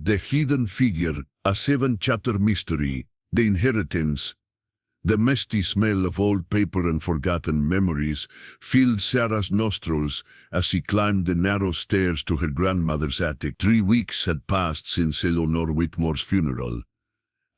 The Hidden Figure, a seven-chapter mystery, The Inheritance. The musty smell of old paper and forgotten memories filled Sarah's nostrils as she climbed the narrow stairs to her grandmother's attic. 3 weeks had passed since Eleanor Whitmore's funeral,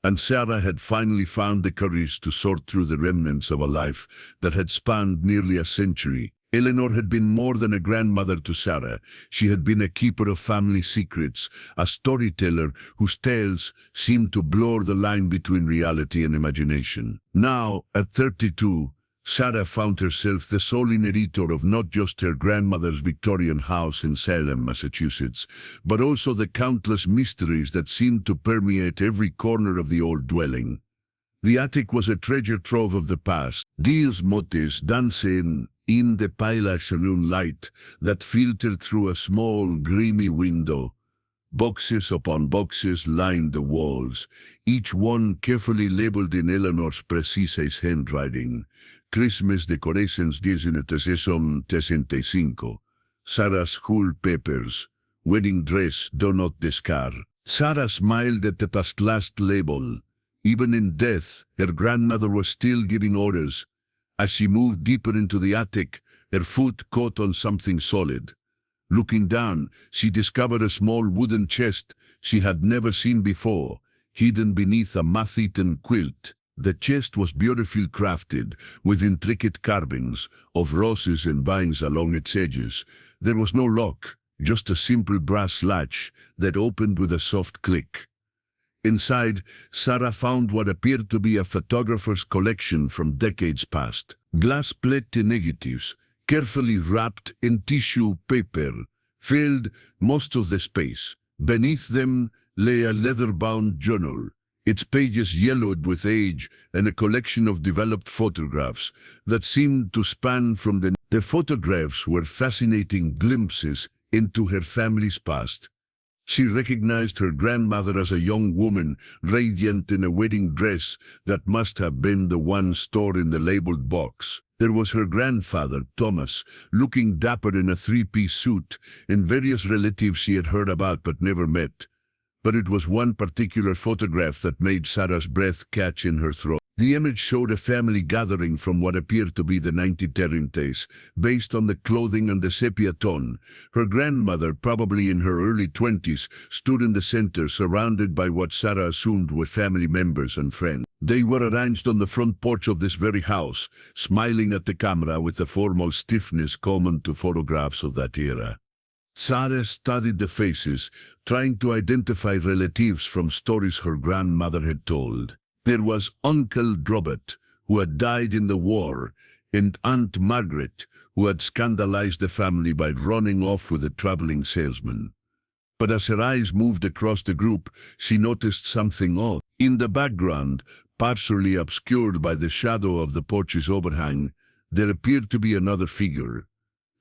and Sarah had finally found the courage to sort through the remnants of a life that had spanned nearly a century. Eleanor had been more than a grandmother to Sarah. She had been a keeper of family secrets, a storyteller whose tales seemed to blur the line between reality and imagination. Now, at 32, Sarah found herself the sole inheritor of not just her grandmother's Victorian house in Salem, Massachusetts, but also the countless mysteries that seemed to permeate every corner of the old dwelling. The attic was a treasure trove of the past. Dios motes dancing in the pale afternoon light that filtered through a small, grimy window. Boxes upon boxes lined the walls, each one carefully labeled in Eleanor's precise handwriting. Christmas decorations 1965. Sarah's school papers. Wedding dress, do not discard. Sarah smiled at the last label. Even in death, her grandmother was still giving orders. As she moved deeper into the attic, her foot caught on something solid. Looking down, she discovered a small wooden chest she had never seen before, hidden beneath a moth-eaten quilt. The chest was beautifully crafted, with intricate carvings of roses and vines along its edges. There was no lock, just a simple brass latch that opened with a soft click. Inside, Sarah found what appeared to be a photographer's collection from decades past. Glass-plate negatives, carefully wrapped in tissue paper, filled most of the space. Beneath them lay a leather-bound journal, its pages yellowed with age, and a collection of developed photographs that seemed to span from the photographs were fascinating glimpses into her family's past. She recognized her grandmother as a young woman, radiant in a wedding dress that must have been the one stored in the labeled box. There was her grandfather, Thomas, looking dapper in a three-piece suit, and various relatives she had heard about but never met. But it was one particular photograph that made Sarah's breath catch in her throat. The image showed a family gathering from what appeared to be the 1930s, based on the clothing and the sepia tone. Her grandmother, probably in her early 20s, stood in the center, surrounded by what Sarah assumed were family members and friends. They were arranged on the front porch of this very house, smiling at the camera with the formal stiffness common to photographs of that era. Sarah studied the faces, trying to identify relatives from stories her grandmother had told. There was Uncle Robert, who had died in the war, and Aunt Margaret, who had scandalized the family by running off with a traveling salesman. But as her eyes moved across the group, she noticed something odd. In the background, partially obscured by the shadow of the porch's overhang, there appeared to be another figure.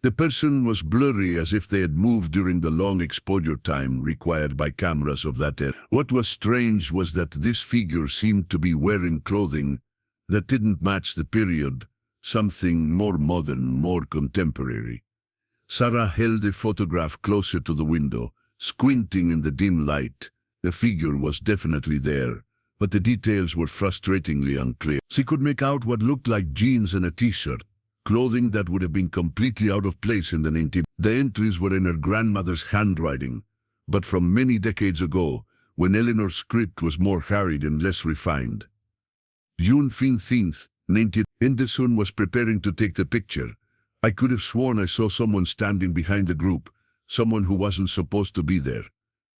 The person was blurry, as if they had moved during the long exposure time required by cameras of that era. What was strange was that this figure seemed to be wearing clothing that didn't match the period, something more modern, more contemporary. Sarah held the photograph closer to the window, squinting in the dim light. The figure was definitely there, but the details were frustratingly unclear. She could make out what looked like jeans and a t-shirt, clothing that would have been completely out of place in the 19th. The entries were in her grandmother's handwriting, but from many decades ago, when Eleanor's script was more harried and less refined. June 15th, 19th. Henderson was preparing to take the picture. I could have sworn I saw someone standing behind the group, someone who wasn't supposed to be there.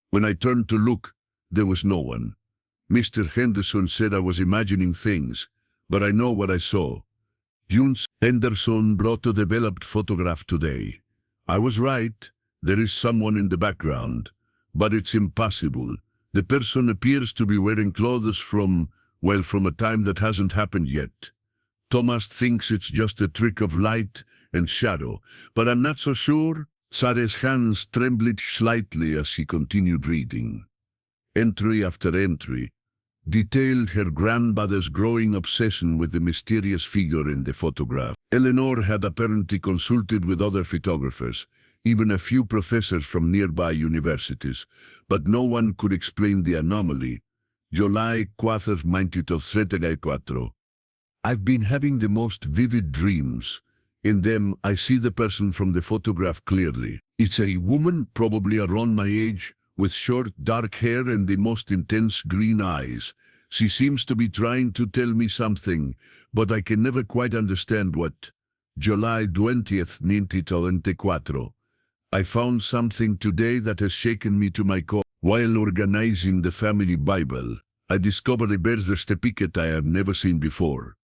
When I turned to look, there was no one. Mr. Henderson said I was imagining things, but I know what I saw. June. Henderson brought a developed photograph today. I was right. There is someone in the background, but it's impossible. The person appears to be wearing clothes from a time that hasn't happened yet. Thomas thinks it's just a trick of light and shadow, but I'm not so sure. Sarah's hands trembled slightly as she continued reading. Entry after entry detailed her grandmother's growing obsession with the mysterious figure in the photograph. Eleanor had apparently consulted with other photographers, even a few professors from nearby universities, but no one could explain the anomaly. July 4, 1934. I've been having the most vivid dreams. In them, I see the person from the photograph clearly. It's a woman, probably around my age, with short, dark hair and the most intense green eyes. She seems to be trying to tell me something, but I can never quite understand what. July 20th, 1924. I found something today that has shaken me to my core. While organizing the family Bible, I discovered a birth certificate I have never seen before.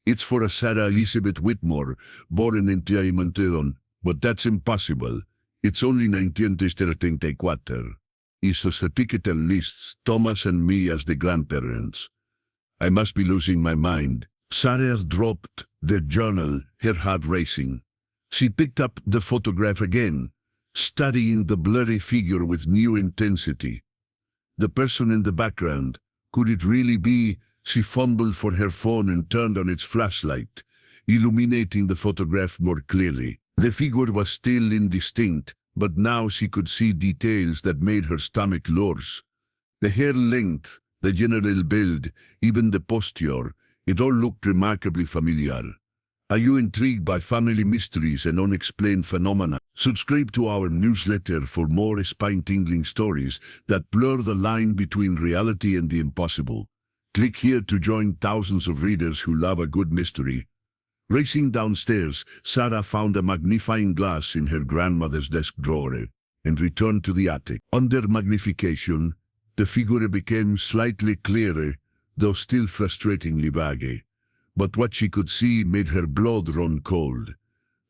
It's for a Sarah Elizabeth Whitmore, born in Montevideo, but that's impossible. It's only 1934. It's a certificate that lists Thomas and me as the grandparents. I must be losing my mind. Sarah dropped the journal, her heart racing. She picked up the photograph again, studying the blurry figure with new intensity. The person in the background, could it really be? She fumbled for her phone and turned on its flashlight, illuminating the photograph more clearly. The figure was still indistinct, but now she could see details that made her stomach lurch. The hair length, the general build, even the posture, it all looked remarkably familiar. Are you intrigued by family mysteries and unexplained phenomena? Subscribe to our newsletter for more spine-tingling stories that blur the line between reality and the impossible. Click here to join thousands of readers who love a good mystery. Racing downstairs, Sarah found a magnifying glass in her grandmother's desk drawer and returned to the attic. Under magnification, the figure became slightly clearer, though still frustratingly vague. But what she could see made her blood run cold.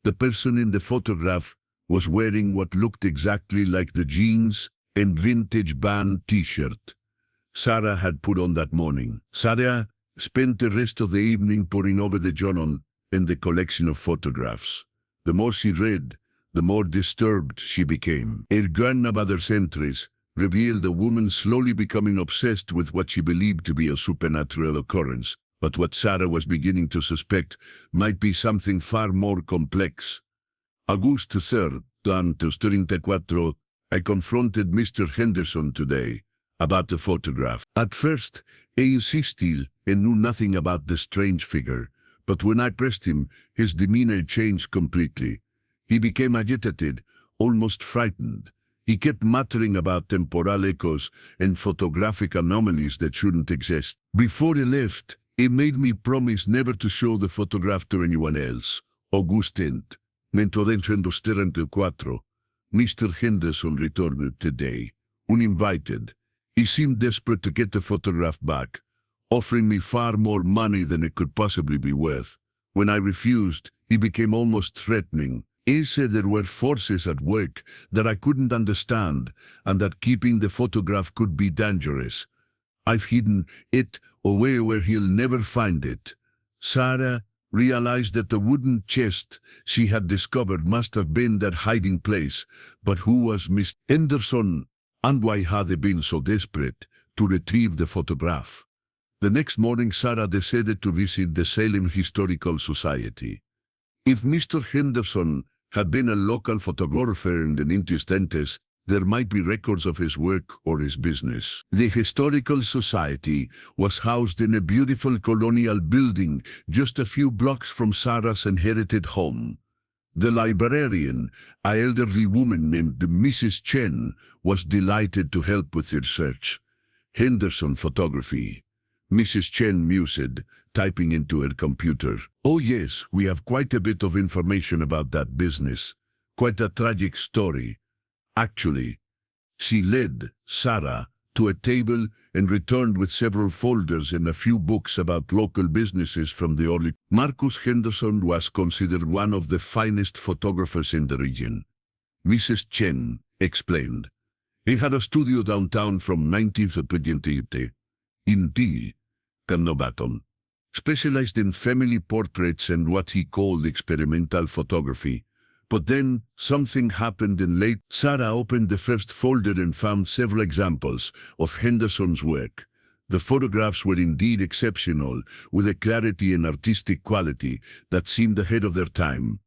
The person in the photograph was wearing what looked exactly like the jeans and vintage band t-shirt Sarah had put on that morning. Sarah spent the rest of the evening poring over the journal and the collection of photographs. The more she read, the more disturbed she became. Her grandmother's entries revealed a woman slowly becoming obsessed with what she believed to be a supernatural occurrence, but what Sarah was beginning to suspect might be something far more complex. August 3rd, 1934, I confronted Mr. Henderson today about the photograph. At first, he insisted and knew nothing about the strange figure, but when I pressed him, his demeanor changed completely. He became agitated, almost frightened. He kept muttering about temporal echoes and photographic anomalies that shouldn't exist. Before he left, he made me promise never to show the photograph to anyone else. August 10th, 1934. Mr. Henderson returned today, uninvited. He seemed desperate to get the photograph back, offering me far more money than it could possibly be worth. When I refused, he became almost threatening. He said there were forces at work that I couldn't understand, and that keeping the photograph could be dangerous. I've hidden it away where he'll never find it. Sarah realized that the wooden chest she had discovered must have been that hiding place, but who was Miss Henderson? And why had they been so desperate to retrieve the photograph? The next morning, Sarah decided to visit the Salem Historical Society. If Mr. Henderson had been a local photographer in the 1920s, there might be records of his work or his business. The Historical Society was housed in a beautiful colonial building just a few blocks from Sarah's inherited home. The librarian, an elderly woman named Mrs. Chen, was delighted to help with the research. Henderson photography. Mrs. Chen mused, typing into her computer. Oh yes, we have quite a bit of information about that business. Quite a tragic story. Actually, she led Sarah to a table and returned with several folders and a few books about local businesses from the early. Marcus Henderson was considered one of the finest photographers in the region. Mrs. Chen explained. He had a studio downtown from 1920 in D. Carnobaton, specialized in family portraits and what he called experimental photography. But then, something happened in late. Sarah opened the first folder and found several examples of Henderson's work. The photographs were indeed exceptional, with a clarity and artistic quality that seemed ahead of their time.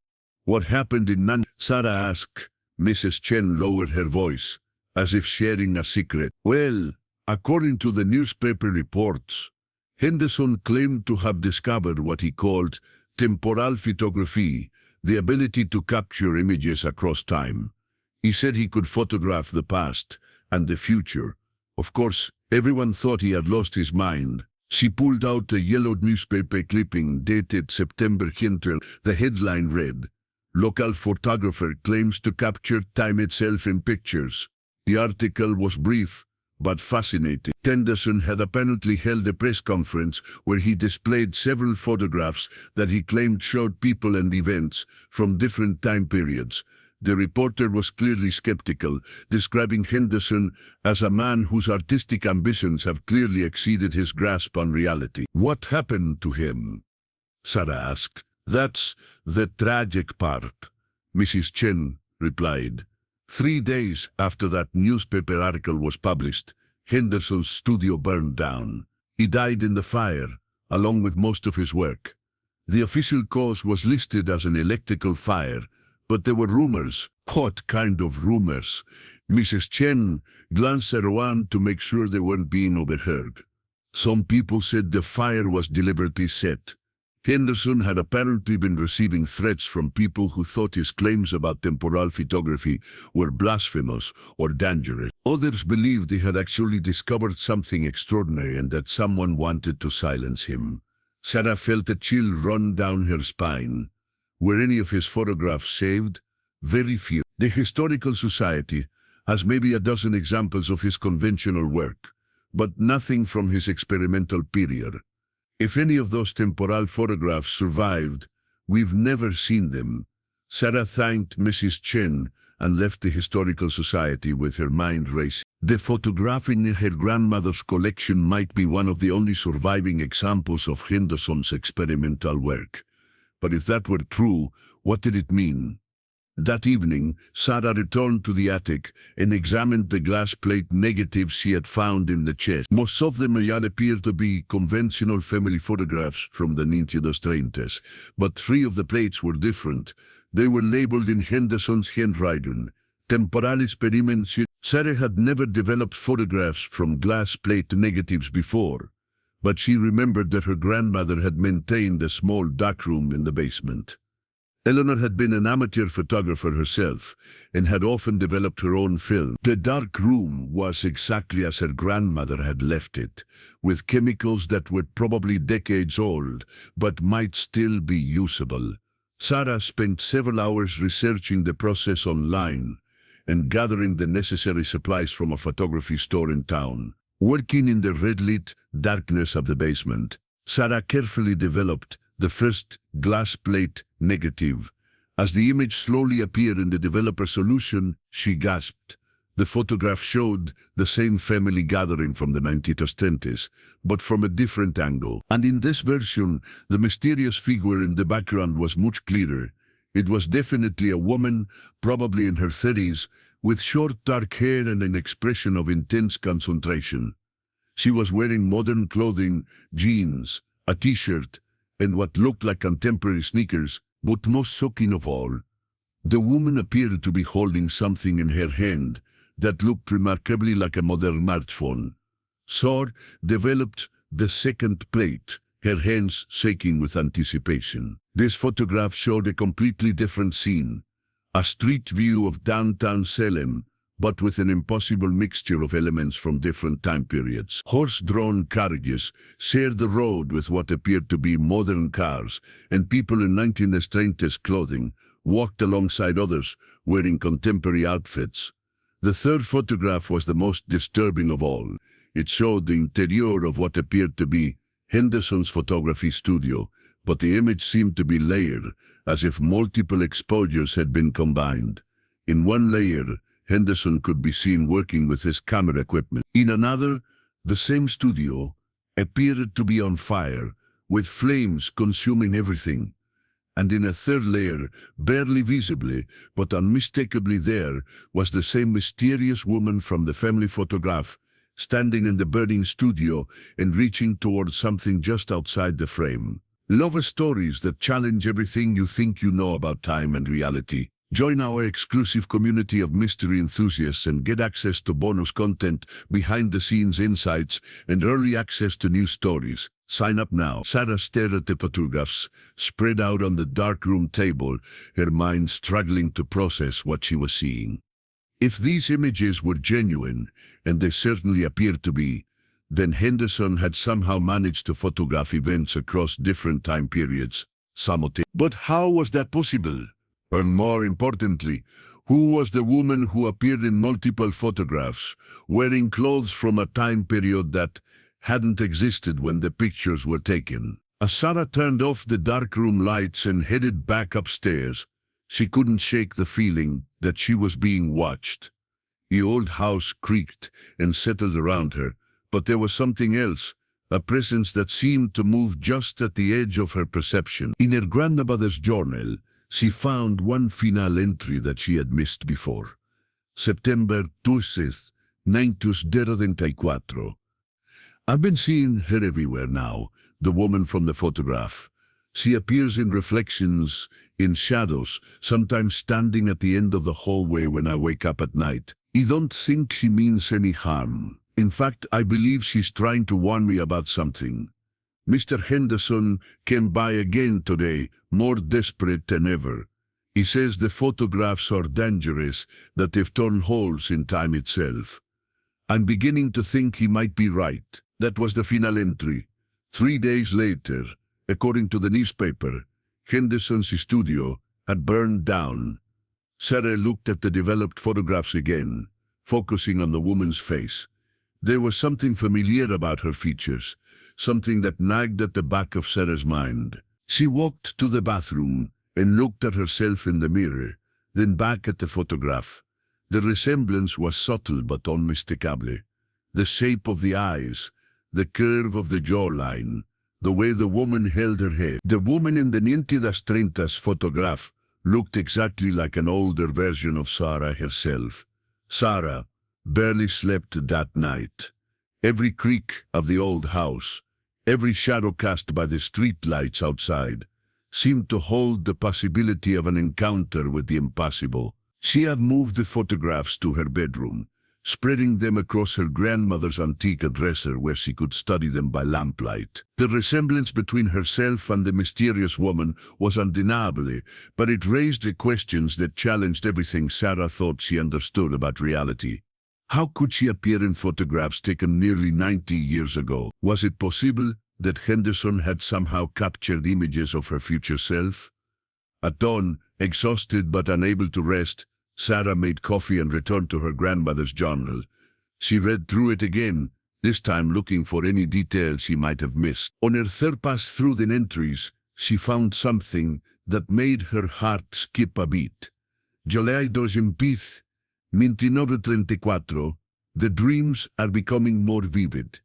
What happened in Sarah asked, Mrs. Chen lowered her voice, as if sharing a secret. Well, according to the newspaper reports, Henderson claimed to have discovered what he called temporal photography, the ability to capture images across time. He said he could photograph the past and the future. Of course, everyone thought he had lost his mind. She pulled out a yellowed newspaper clipping dated September 20. The headline read, "Local photographer claims to capture time itself in pictures." The article was brief, but fascinating. Henderson had apparently held a press conference where he displayed several photographs that he claimed showed people and events from different time periods. The reporter was clearly skeptical, describing Henderson as a man whose artistic ambitions have clearly exceeded his grasp on reality. "What happened to him?" Sarah asked. "That's the tragic part," Mrs. Chen replied. 3 days after that newspaper article was published, Henderson's studio burned down. He died in the fire, along with most of his work. The official cause was listed as an electrical fire, but there were rumors. What kind of rumors? Mrs. Chen glanced at Rowan to make sure they weren't being overheard. Some people said the fire was deliberately set. Henderson had apparently been receiving threats from people who thought his claims about temporal photography were blasphemous or dangerous. Others believed he had actually discovered something extraordinary and that someone wanted to silence him. Sarah felt a chill run down her spine. Were any of his photographs saved? Very few. The Historical Society has maybe a dozen examples of his conventional work, but nothing from his experimental period. If any of those temporal photographs survived, we've never seen them. Sarah thanked Mrs. Chen and left the Historical Society with her mind racing. The photograph in her grandmother's collection might be one of the only surviving examples of Henderson's experimental work. But if that were true, what did it mean? That evening, Sarah returned to the attic and examined the glass plate negatives she had found in the chest. Most of them appeared to be conventional family photographs from the 1930s, but 3 of the plates were different. They were labeled in Henderson's handwriting, "Temporal Experiments." Sarah had never developed photographs from glass plate negatives before, but she remembered that her grandmother had maintained a small darkroom in the basement. Eleanor had been an amateur photographer herself and had often developed her own film. The dark room was exactly as her grandmother had left it, with chemicals that were probably decades old but might still be usable. Sarah spent several hours researching the process online and gathering the necessary supplies from a photography store in town. Working in the red-lit darkness of the basement, Sarah carefully developed the first glass plate negative. As the image slowly appeared in the developer solution, she gasped. The photograph showed the same family gathering from the 1920s, but from a different angle. And in this version, the mysterious figure in the background was much clearer. It was definitely a woman, probably in her 30s, with short dark hair and an expression of intense concentration. She was wearing modern clothing, jeans, a t-shirt, and what looked like contemporary sneakers, but most shocking of all, the woman appeared to be holding something in her hand that looked remarkably like a modern smartphone. Sarah developed the second plate, her hands shaking with anticipation. This photograph showed a completely different scene, a street view of downtown Salem, but with an impossible mixture of elements from different time periods. Horse-drawn carriages shared the road with what appeared to be modern cars, and people in 1930s clothing walked alongside others wearing contemporary outfits. The third photograph was the most disturbing of all. It showed the interior of what appeared to be Henderson's photography studio, but the image seemed to be layered, as if multiple exposures had been combined. In one layer, Henderson could be seen working with his camera equipment. In another, the same studio appeared to be on fire, with flames consuming everything. And in a third layer, barely visibly, but unmistakably there, was the same mysterious woman from the family photograph, standing in the burning studio and reaching towards something just outside the frame. Love stories that challenge everything you think you know about time and reality. Join our exclusive community of mystery enthusiasts and get access to bonus content, behind-the-scenes insights, and early access to new stories. Sign up now. Sarah stared at the photographs, spread out on the dark-room table, her mind struggling to process what she was seeing. If these images were genuine, and they certainly appeared to be, then Henderson had somehow managed to photograph events across different time periods simultaneously. But how was that possible? And more importantly, who was the woman who appeared in multiple photographs, wearing clothes from a time period that hadn't existed when the pictures were taken? As Sarah turned off the dark-room lights and headed back upstairs, she couldn't shake the feeling that she was being watched. The old house creaked and settled around her, but there was something else, a presence that seemed to move just at the edge of her perception. In her grandmother's journal, she found one final entry that she had missed before. September 20th, 1934. I've been seeing her everywhere now, the woman from the photograph. She appears in reflections, in shadows, sometimes standing at the end of the hallway when I wake up at night. I don't think she means any harm. In fact, I believe she's trying to warn me about something. Mr. Henderson came by again today, more desperate than ever. He says the photographs are dangerous, that they've torn holes in time itself. I'm beginning to think he might be right. That was the final entry. 3 days later, according to the newspaper, Henderson's studio had burned down. Sarah looked at the developed photographs again, focusing on the woman's face. There was something familiar about her features, something that nagged at the back of Sarah's mind. She walked to the bathroom and looked at herself in the mirror, then back at the photograph. The resemblance was subtle but unmistakable. The shape of the eyes, the curve of the jawline, the way the woman held her head. The woman in the 1930s photograph looked exactly like an older version of Sarah herself. Sarah barely slept that night. Every creak of the old house, every shadow cast by the street lights outside, seemed to hold the possibility of an encounter with the impossible. She had moved the photographs to her bedroom, spreading them across her grandmother's antique dresser where she could study them by lamplight. The resemblance between herself and the mysterious woman was undeniable, but it raised the questions that challenged everything Sarah thought she understood about reality. How could she appear in photographs taken nearly 90 years ago? Was it possible that Henderson had somehow captured images of her future self? At dawn, exhausted but unable to rest, Sarah made coffee and returned to her grandmother's journal. She read through it again, this time looking for any details she might have missed. On her third pass through the entries, she found something that made her heart skip a beat. July 25th, 1934, the dreams are becoming more vivid.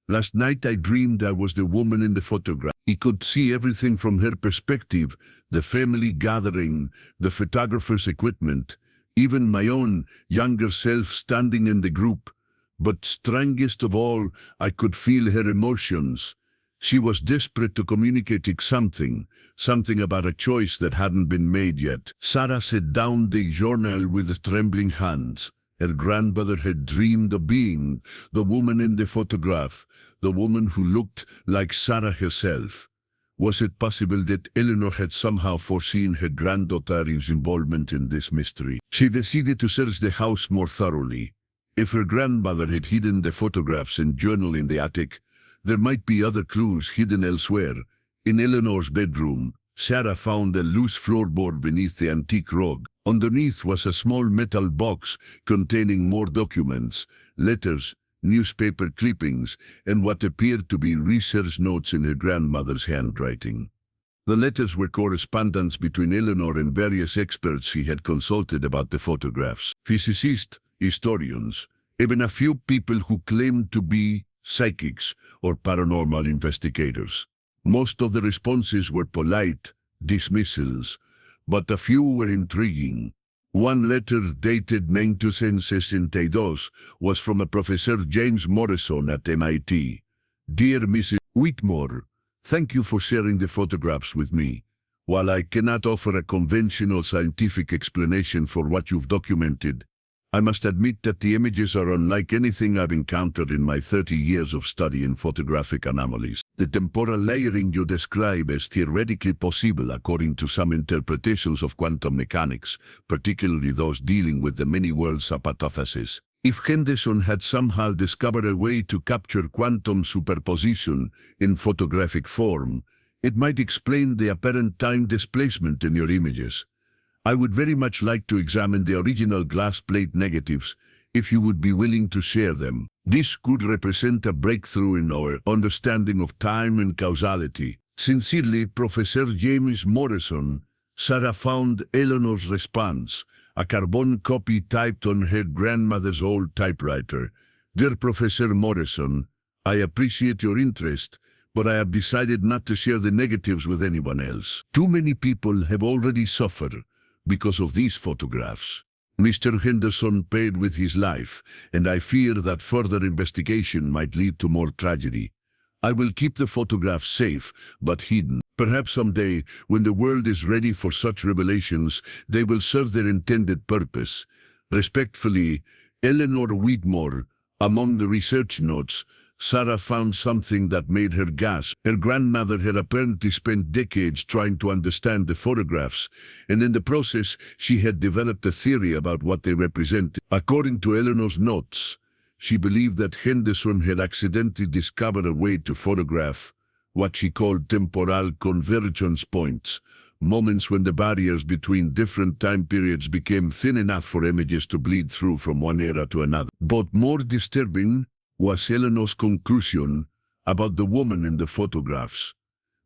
Last night I dreamed I was the woman in the photograph. I could see everything from her perspective, the family gathering, the photographer's equipment, even my own younger self standing in the group. But strangest of all, I could feel her emotions. She was desperate to communicate something about a choice that hadn't been made yet. Sarah set down the journal with trembling hands. Her grandmother had dreamed of being the woman in the photograph, the woman who looked like Sarah herself. Was it possible that Eleanor had somehow foreseen her granddaughter's involvement in this mystery? She decided to search the house more thoroughly. If her grandmother had hidden the photographs and journal in the attic, there might be other clues hidden elsewhere. In Eleanor's bedroom, Sarah found a loose floorboard beneath the antique rug. Underneath was a small metal box containing more documents, letters, newspaper clippings, and what appeared to be research notes in her grandmother's handwriting. The letters were correspondence between Eleanor and various experts she had consulted about the photographs. Physicists, historians, even a few people who claimed to be psychics or paranormal investigators. Most of the responses were polite dismissals, but a few were intriguing. One letter dated 1962 was from a Professor James Morrison at MIT. Dear Mrs. Whitmore, thank you for sharing the photographs with me. While I cannot offer a conventional scientific explanation for what you've documented, I must admit that the images are unlike anything I've encountered in my 30 years of study in photographic anomalies. The temporal layering you describe is theoretically possible according to some interpretations of quantum mechanics, particularly those dealing with the many-worlds hypothesis. If Henderson had somehow discovered a way to capture quantum superposition in photographic form, it might explain the apparent time displacement in your images. I would very much like to examine the original glass plate negatives if you would be willing to share them. This could represent a breakthrough in our understanding of time and causality. Sincerely, Professor James Morrison. Sarah found Eleanor's response, a carbon copy typed on her grandmother's old typewriter. Dear Professor Morrison, I appreciate your interest, but I have decided not to share the negatives with anyone else. Too many people have already suffered because of these photographs. Mr. Henderson paid with his life, and I fear that further investigation might lead to more tragedy. I will keep the photographs safe, but hidden. Perhaps someday, when the world is ready for such revelations, they will serve their intended purpose. Respectfully, Eleanor Widmore. Among the research notes, Sarah found something that made her gasp. Her grandmother had apparently spent decades trying to understand the photographs, and in the process, she had developed a theory about what they represented. According to Eleanor's notes, she believed that Henderson had accidentally discovered a way to photograph what she called temporal convergence points, moments when the barriers between different time periods became thin enough for images to bleed through from one era to another. But more disturbing was Eleanor's conclusion about the woman in the photographs.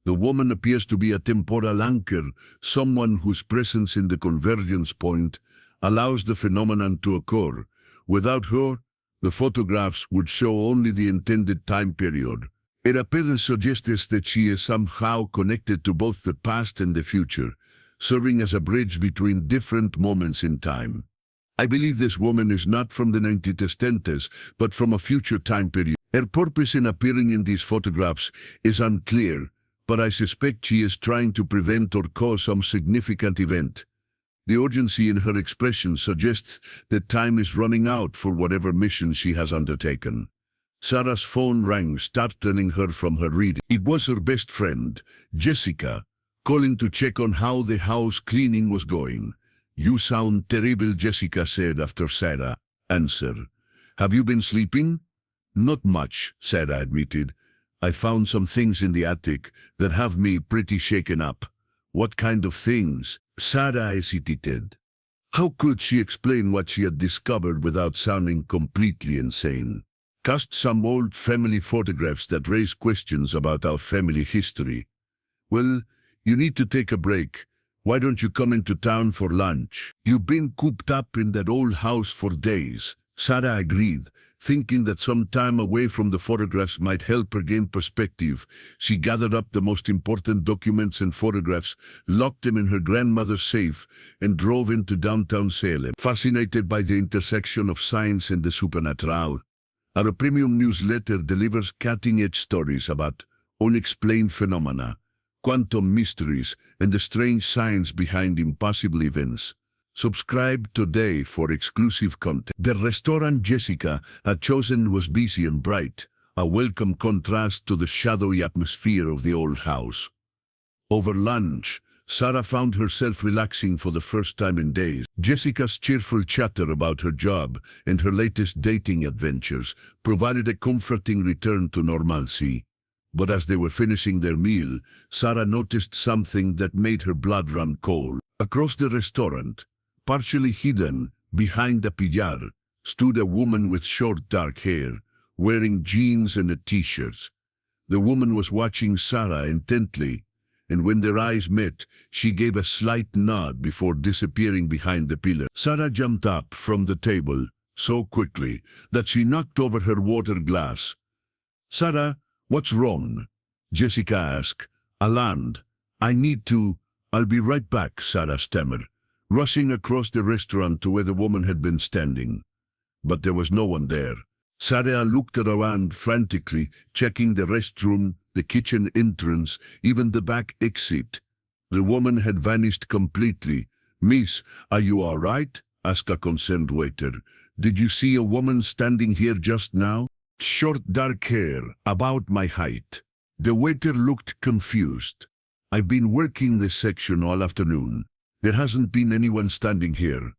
The woman appears to be a temporal anchor, someone whose presence in the convergence point allows the phenomenon to occur. Without her, the photographs would show only the intended time period. It appears suggests that she is somehow connected to both the past and the future, serving as a bridge between different moments in time. I believe this woman is not from the 1910s, but from a future time period. Her purpose in appearing in these photographs is unclear, but I suspect she is trying to prevent or cause some significant event. The urgency in her expression suggests that time is running out for whatever mission she has undertaken. Sarah's phone rang, startling her from her reading. It was her best friend, Jessica, calling to check on how the house cleaning was going. You sound terrible, Jessica said after Sarah answered. Have you been sleeping? Not much, Sarah admitted. I found some things in the attic that have me pretty shaken up. What kind of things? Sarah hesitated. How could she explain what she had discovered without sounding completely insane? Cast some old family photographs that raise questions about our family history. Well, you need to take a break. Why don't you come into town for lunch? You've been cooped up in that old house for days. Sarah agreed, thinking that some time away from the photographs might help her gain perspective. She gathered up the most important documents and photographs, locked them in her grandmother's safe, and drove into downtown Salem. Fascinated by the intersection of science and the supernatural, our premium newsletter delivers cutting-edge stories about unexplained phenomena, quantum mysteries, and the strange science behind impossible events. Subscribe today for exclusive content. The restaurant Jessica had chosen was busy and bright, a welcome contrast to the shadowy atmosphere of the old house. Over lunch, Sarah found herself relaxing for the first time in days. Jessica's cheerful chatter about her job and her latest dating adventures provided a comforting return to normalcy. But as they were finishing their meal, Sarah noticed something that made her blood run cold. Across the restaurant, partially hidden behind a pillar, stood a woman with short dark hair, wearing jeans and a t-shirt. The woman was watching Sarah intently, and when their eyes met, she gave a slight nod before disappearing behind the pillar. Sarah jumped up from the table so quickly that she knocked over her water glass. Sarah, what's wrong? Jessica asked, alarmed. I'll be right back, Sarah stammered, rushing across the restaurant to where the woman had been standing. But there was no one there. Sarah looked around frantically, checking the restroom, the kitchen entrance, even the back exit. The woman had vanished completely. "Miss, are you all right?" asked a concerned waiter. "Did you see a woman standing here just now? Short dark hair, about my height." The waiter looked confused. "I've been working this section all afternoon. There hasn't been anyone standing here."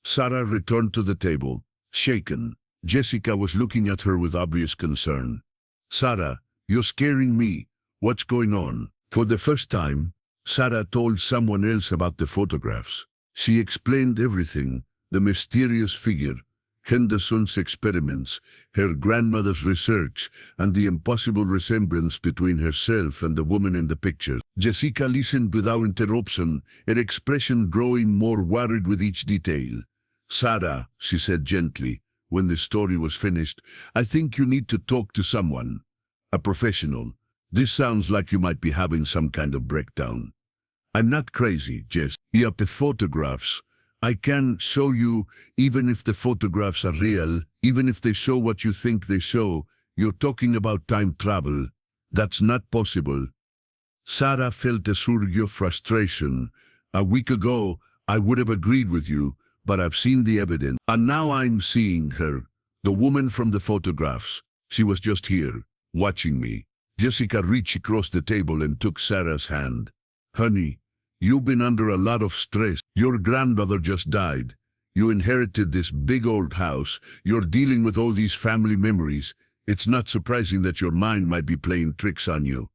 Sarah returned to the table, shaken. Jessica was looking at her with obvious concern. "Sarah, you're scaring me. What's going on?" For the first time, Sarah told someone else about the photographs. She explained everything: the mysterious figure, Henderson's experiments, her grandmother's research, and the impossible resemblance between herself and the woman in the picture. Jessica listened without interruption, her expression growing more worried with each detail. "Sarah," she said gently, when the story was finished, "I think you need to talk to someone. A professional. This sounds like you might be having some kind of breakdown." "I'm not crazy, Jess. You have the photographs. I can show you, even if the photographs are real, even if they show what you think they show. You're talking about time travel. That's not possible." Sarah felt a surge of frustration. "A week ago, I would have agreed with you, but I've seen the evidence. And now I'm seeing her. The woman from the photographs. She was just here, watching me." Jessica reached across the table and took Sarah's hand. "Honey, you've been under a lot of stress. Your grandmother just died. You inherited this big old house. You're dealing with all these family memories. It's not surprising that your mind might be playing tricks on you."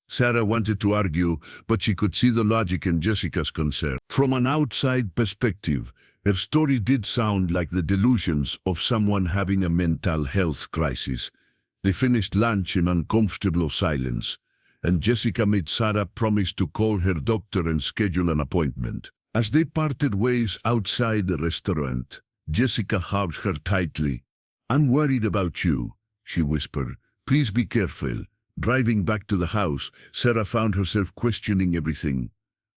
Sarah wanted to argue, but she could see the logic in Jessica's concern. From an outside perspective, her story did sound like the delusions of someone having a mental health crisis. They finished lunch in uncomfortable silence, and Jessica made Sarah promise to call her doctor and schedule an appointment. As they parted ways outside the restaurant, Jessica hugged her tightly. "I'm worried about you," she whispered. "Please be careful." Driving back to the house, Sarah found herself questioning everything.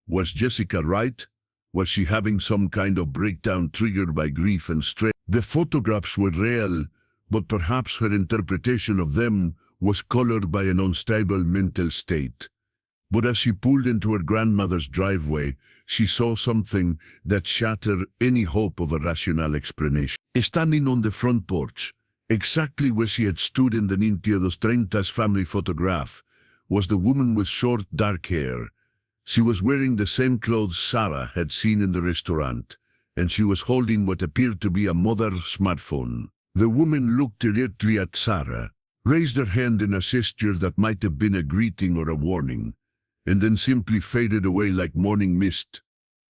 Was Jessica right? Was she having some kind of breakdown triggered by grief and stress? The photographs were real, but perhaps her interpretation of them was colored by an unstable mental state. But as she pulled into her grandmother's driveway, she saw something that shattered any hope of a rational explanation. Standing on the front porch, exactly where she had stood in the Nintia dos Treinta's family photograph, was the woman with short dark hair. She was wearing the same clothes Sarah had seen in the restaurant, and she was holding what appeared to be a mobile smartphone. The woman looked directly at Sarah, raised her hand in a gesture that might have been a greeting or a warning, and then simply faded away like morning mist.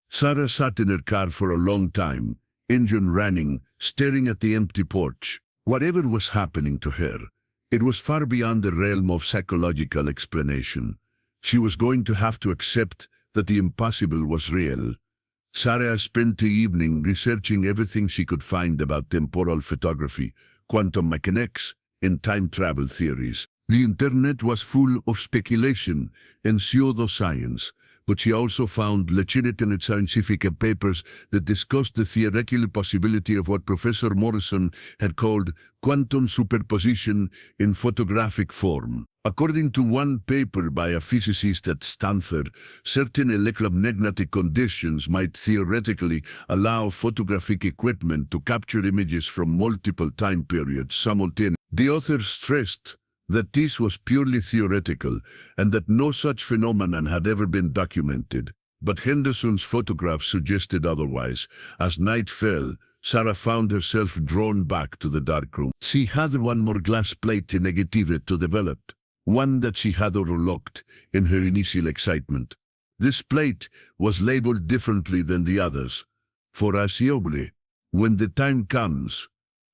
Sarah sat in her car for a long time, engine running, staring at the empty porch. Whatever was happening to her, it was far beyond the realm of psychological explanation. She was going to have to accept that the impossible was real. Sarah spent the evening researching everything she could find about temporal photography, quantum mechanics, and time travel theories. The internet was full of speculation and pseudoscience, but she also found legitimate scientific papers that discussed the theoretical possibility of what Professor Morrison had called quantum superposition in photographic form. According to one paper by a physicist at Stanford, certain electromagnetic conditions might theoretically allow photographic equipment to capture images from multiple time periods simultaneously. The author stressed that this was purely theoretical and that no such phenomenon had ever been documented. But Henderson's photographs suggested otherwise. As night fell, Sarah found herself drawn back to the dark room. She had one more glass plate in negative to develop, one that she had overlooked in her initial excitement. This plate was labeled differently than the others, for Asiobli. When the time comes,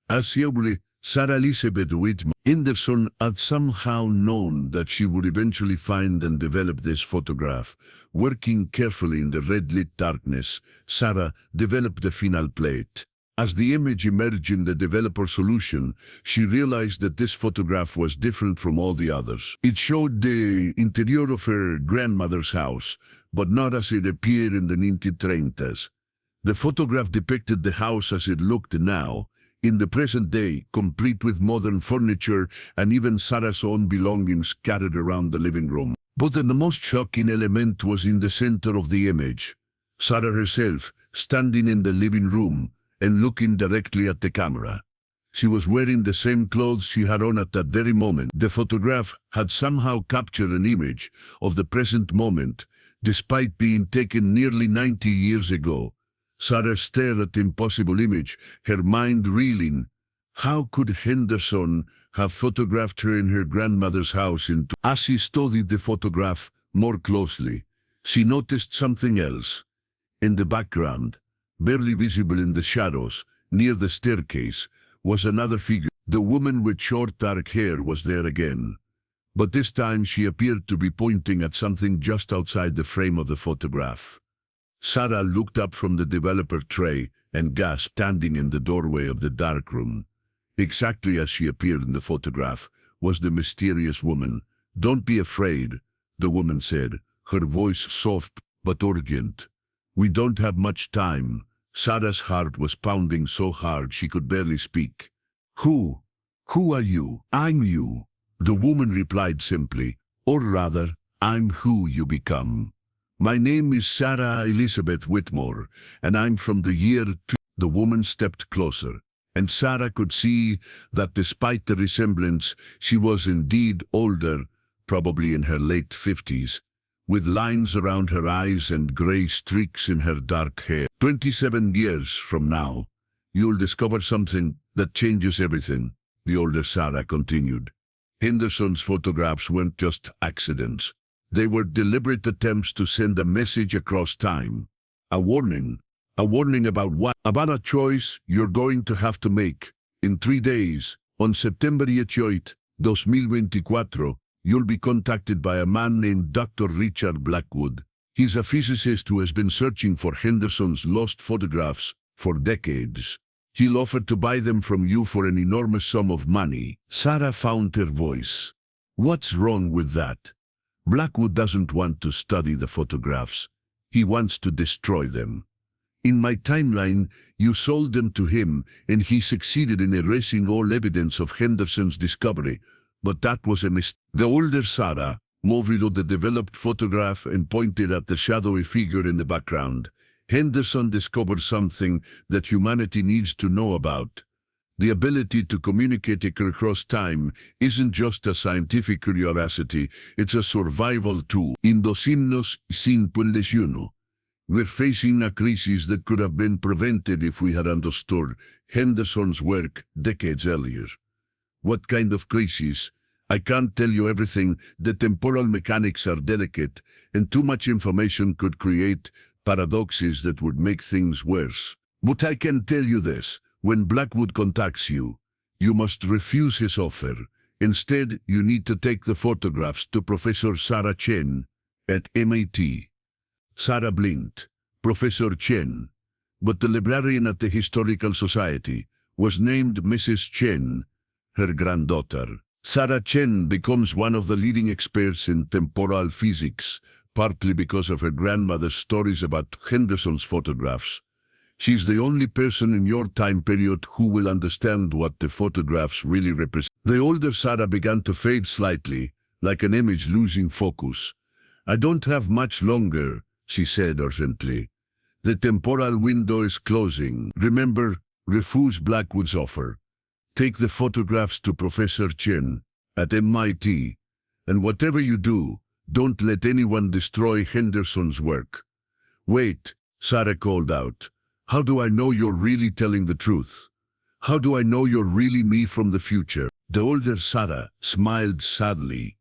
Asiobli, Sarah Elizabeth Whitman Henderson had somehow known that she would eventually find and develop this photograph. Working carefully in the red-lit darkness, Sarah developed the final plate. As the image emerged in the developer solution, she realized that this photograph was different from all the others. It showed the interior of her grandmother's house, but not as it appeared in the 1930s. The photograph depicted the house as it looked now, in the present day, complete with modern furniture and even Sarah's own belongings scattered around the living room. But then the most shocking element was in the center of the image. Sarah herself, standing in the living room and looking directly at the camera. She was wearing the same clothes she had on at that very moment. The photograph had somehow captured an image of the present moment, despite being taken nearly 90 years ago. Sarah stared at the impossible image, her mind reeling. How could Henderson have photographed her in her grandmother's house? As she studied the photograph more closely, she noticed something else. In the background, barely visible in the shadows, near the staircase, was another figure. The woman with short dark hair was there again. But this time she appeared to be pointing at something just outside the frame of the photograph. Sarah looked up from the developer tray and gasped, standing in the doorway of the dark room. Exactly as she appeared in the photograph was the mysterious woman. "Don't be afraid," the woman said, her voice soft but urgent. "We don't have much time." Sarah's heart was pounding so hard she could barely speak. Who are you?" "I'm you," the woman replied simply. "Or rather, I'm who you become. My name is Sarah Elizabeth Whitmore, and I'm from the year 2. The woman stepped closer, and Sarah could see that despite the resemblance, she was indeed older, probably in her late 50s, with lines around her eyes and gray streaks in her dark hair. 27 years from now, you'll discover something that changes everything," the older Sarah continued. Henderson's photographs weren't just accidents. They were deliberate attempts to send a message across time. A warning. A warning about what? About a choice you're going to have to make. In 3 days, on September 18, 2024, you'll be contacted by a man named Dr. Richard Blackwood. He's a physicist who has been searching for Henderson's lost photographs for decades. He'll offer to buy them from you for an enormous sum of money. Sarah found her voice. What's wrong with that? Blackwood doesn't want to study the photographs. He wants to destroy them. In my timeline, you sold them to him, and he succeeded in erasing all evidence of Henderson's discovery. But that was a mistake. The older Sarah moved to the developed photograph and pointed at the shadowy figure in the background. Henderson discovered something that humanity needs to know about. The ability to communicate across time isn't just a scientific curiosity, it's a survival tool. In 2051, we're facing a crisis that could have been prevented if we had understood Henderson's work decades earlier. What kind of crisis? I can't tell you everything. The temporal mechanics are delicate, and too much information could create paradoxes that would make things worse. But I can tell you this. When Blackwood contacts you, you must refuse his offer. Instead, you need to take the photographs to Professor Sarah Chen at MIT. Sarah blinked. Professor Chen. But the librarian at the Historical Society was named Mrs. Chen, her granddaughter. Sarah Chen becomes one of the leading experts in temporal physics, partly because of her grandmother's stories about Henderson's photographs. She's the only person in your time period who will understand what the photographs really represent. The older Sarah began to fade slightly, like an image losing focus. "I don't have much longer," she said urgently. "The temporal window is closing. Remember, refuse Blackwood's offer. Take the photographs to Professor Chen at MIT, and whatever you do, don't let anyone destroy Henderson's work." "Wait," Sarah called out. "How do I know you're really telling the truth? How do I know you're really me from the future?" The older Sarah smiled sadly.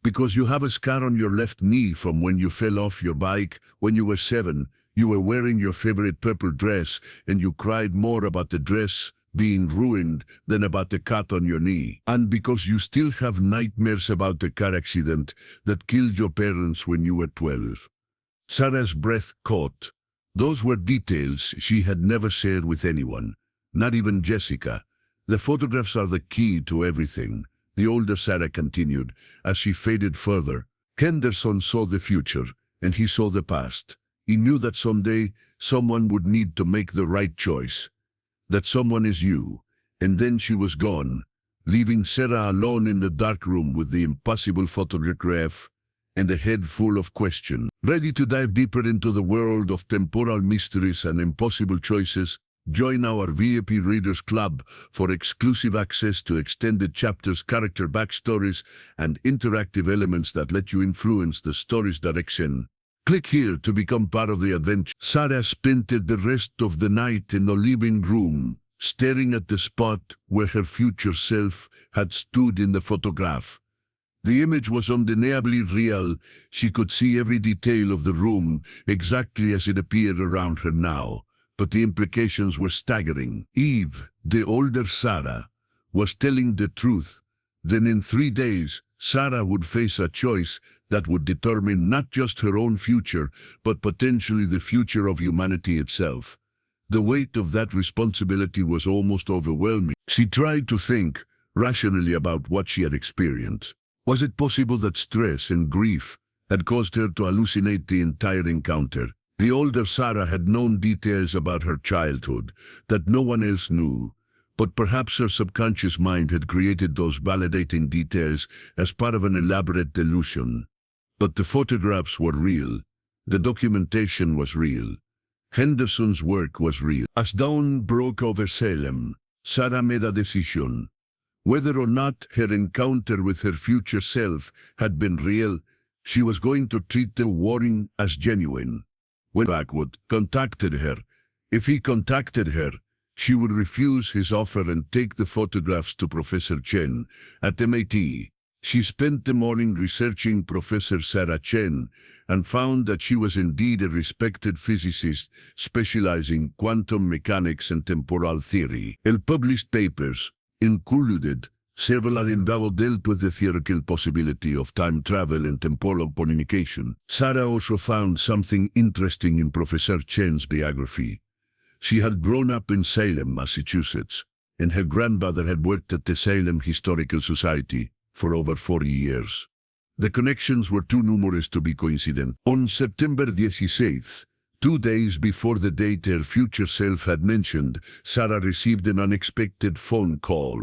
"Because you have a scar on your left knee from when you fell off your bike when you were 7. You were wearing your favorite purple dress, and you cried more about the dress being ruined than about the cut on your knee. And because you still have nightmares about the car accident that killed your parents when you were 12. Sarah's breath caught. Those were details she had never shared with anyone, not even Jessica. "The photographs are the key to everything," the older Sarah continued, as she faded further. "Henderson saw the future, and he saw the past. He knew that someday someone would need to make the right choice. That someone is you." And then she was gone, leaving Sarah alone in the dark room with the impossible photograph and a head full of questions. Ready to dive deeper into the world of temporal mysteries and impossible choices? Join our VIP Readers Club for exclusive access to extended chapters, character backstories, and interactive elements that let you influence the story's direction. Click here to become part of the adventure. Sarah spent the rest of the night in the living room, staring at the spot where her future self had stood in the photograph. The image was undeniably real. She could see every detail of the room, exactly as it appeared around her now. But the implications were staggering. Eve, the older Sarah, was telling the truth. Then in 3 days, Sarah would face a choice that would determine not just her own future, but potentially the future of humanity itself. The weight of that responsibility was almost overwhelming. She tried to think rationally about what she had experienced. Was it possible that stress and grief had caused her to hallucinate the entire encounter? The older Sarah had known details about her childhood that no one else knew, but perhaps her subconscious mind had created those validating details as part of an elaborate delusion. But the photographs were real. The documentation was real. Henderson's work was real. As dawn broke over Salem, Sarah made a decision. Whether or not her encounter with her future self had been real, she was going to treat the warning as genuine. When Blackwood contacted her, if he contacted her, she would refuse his offer and take the photographs to Professor Chen at MIT. She spent the morning researching Professor Sarah Chen and found that she was indeed a respected physicist specializing in quantum mechanics and temporal theory. Her published papers included several that dealt with the theoretical possibility of time travel and temporal communication. Sarah also found something interesting in Professor Chen's biography. She had grown up in Salem, Massachusetts, and her grandmother had worked at the Salem Historical Society for over 40 years. The connections were too numerous to be coincidental. On September 16th, 2 days before the date her future self had mentioned, Sarah received an unexpected phone call.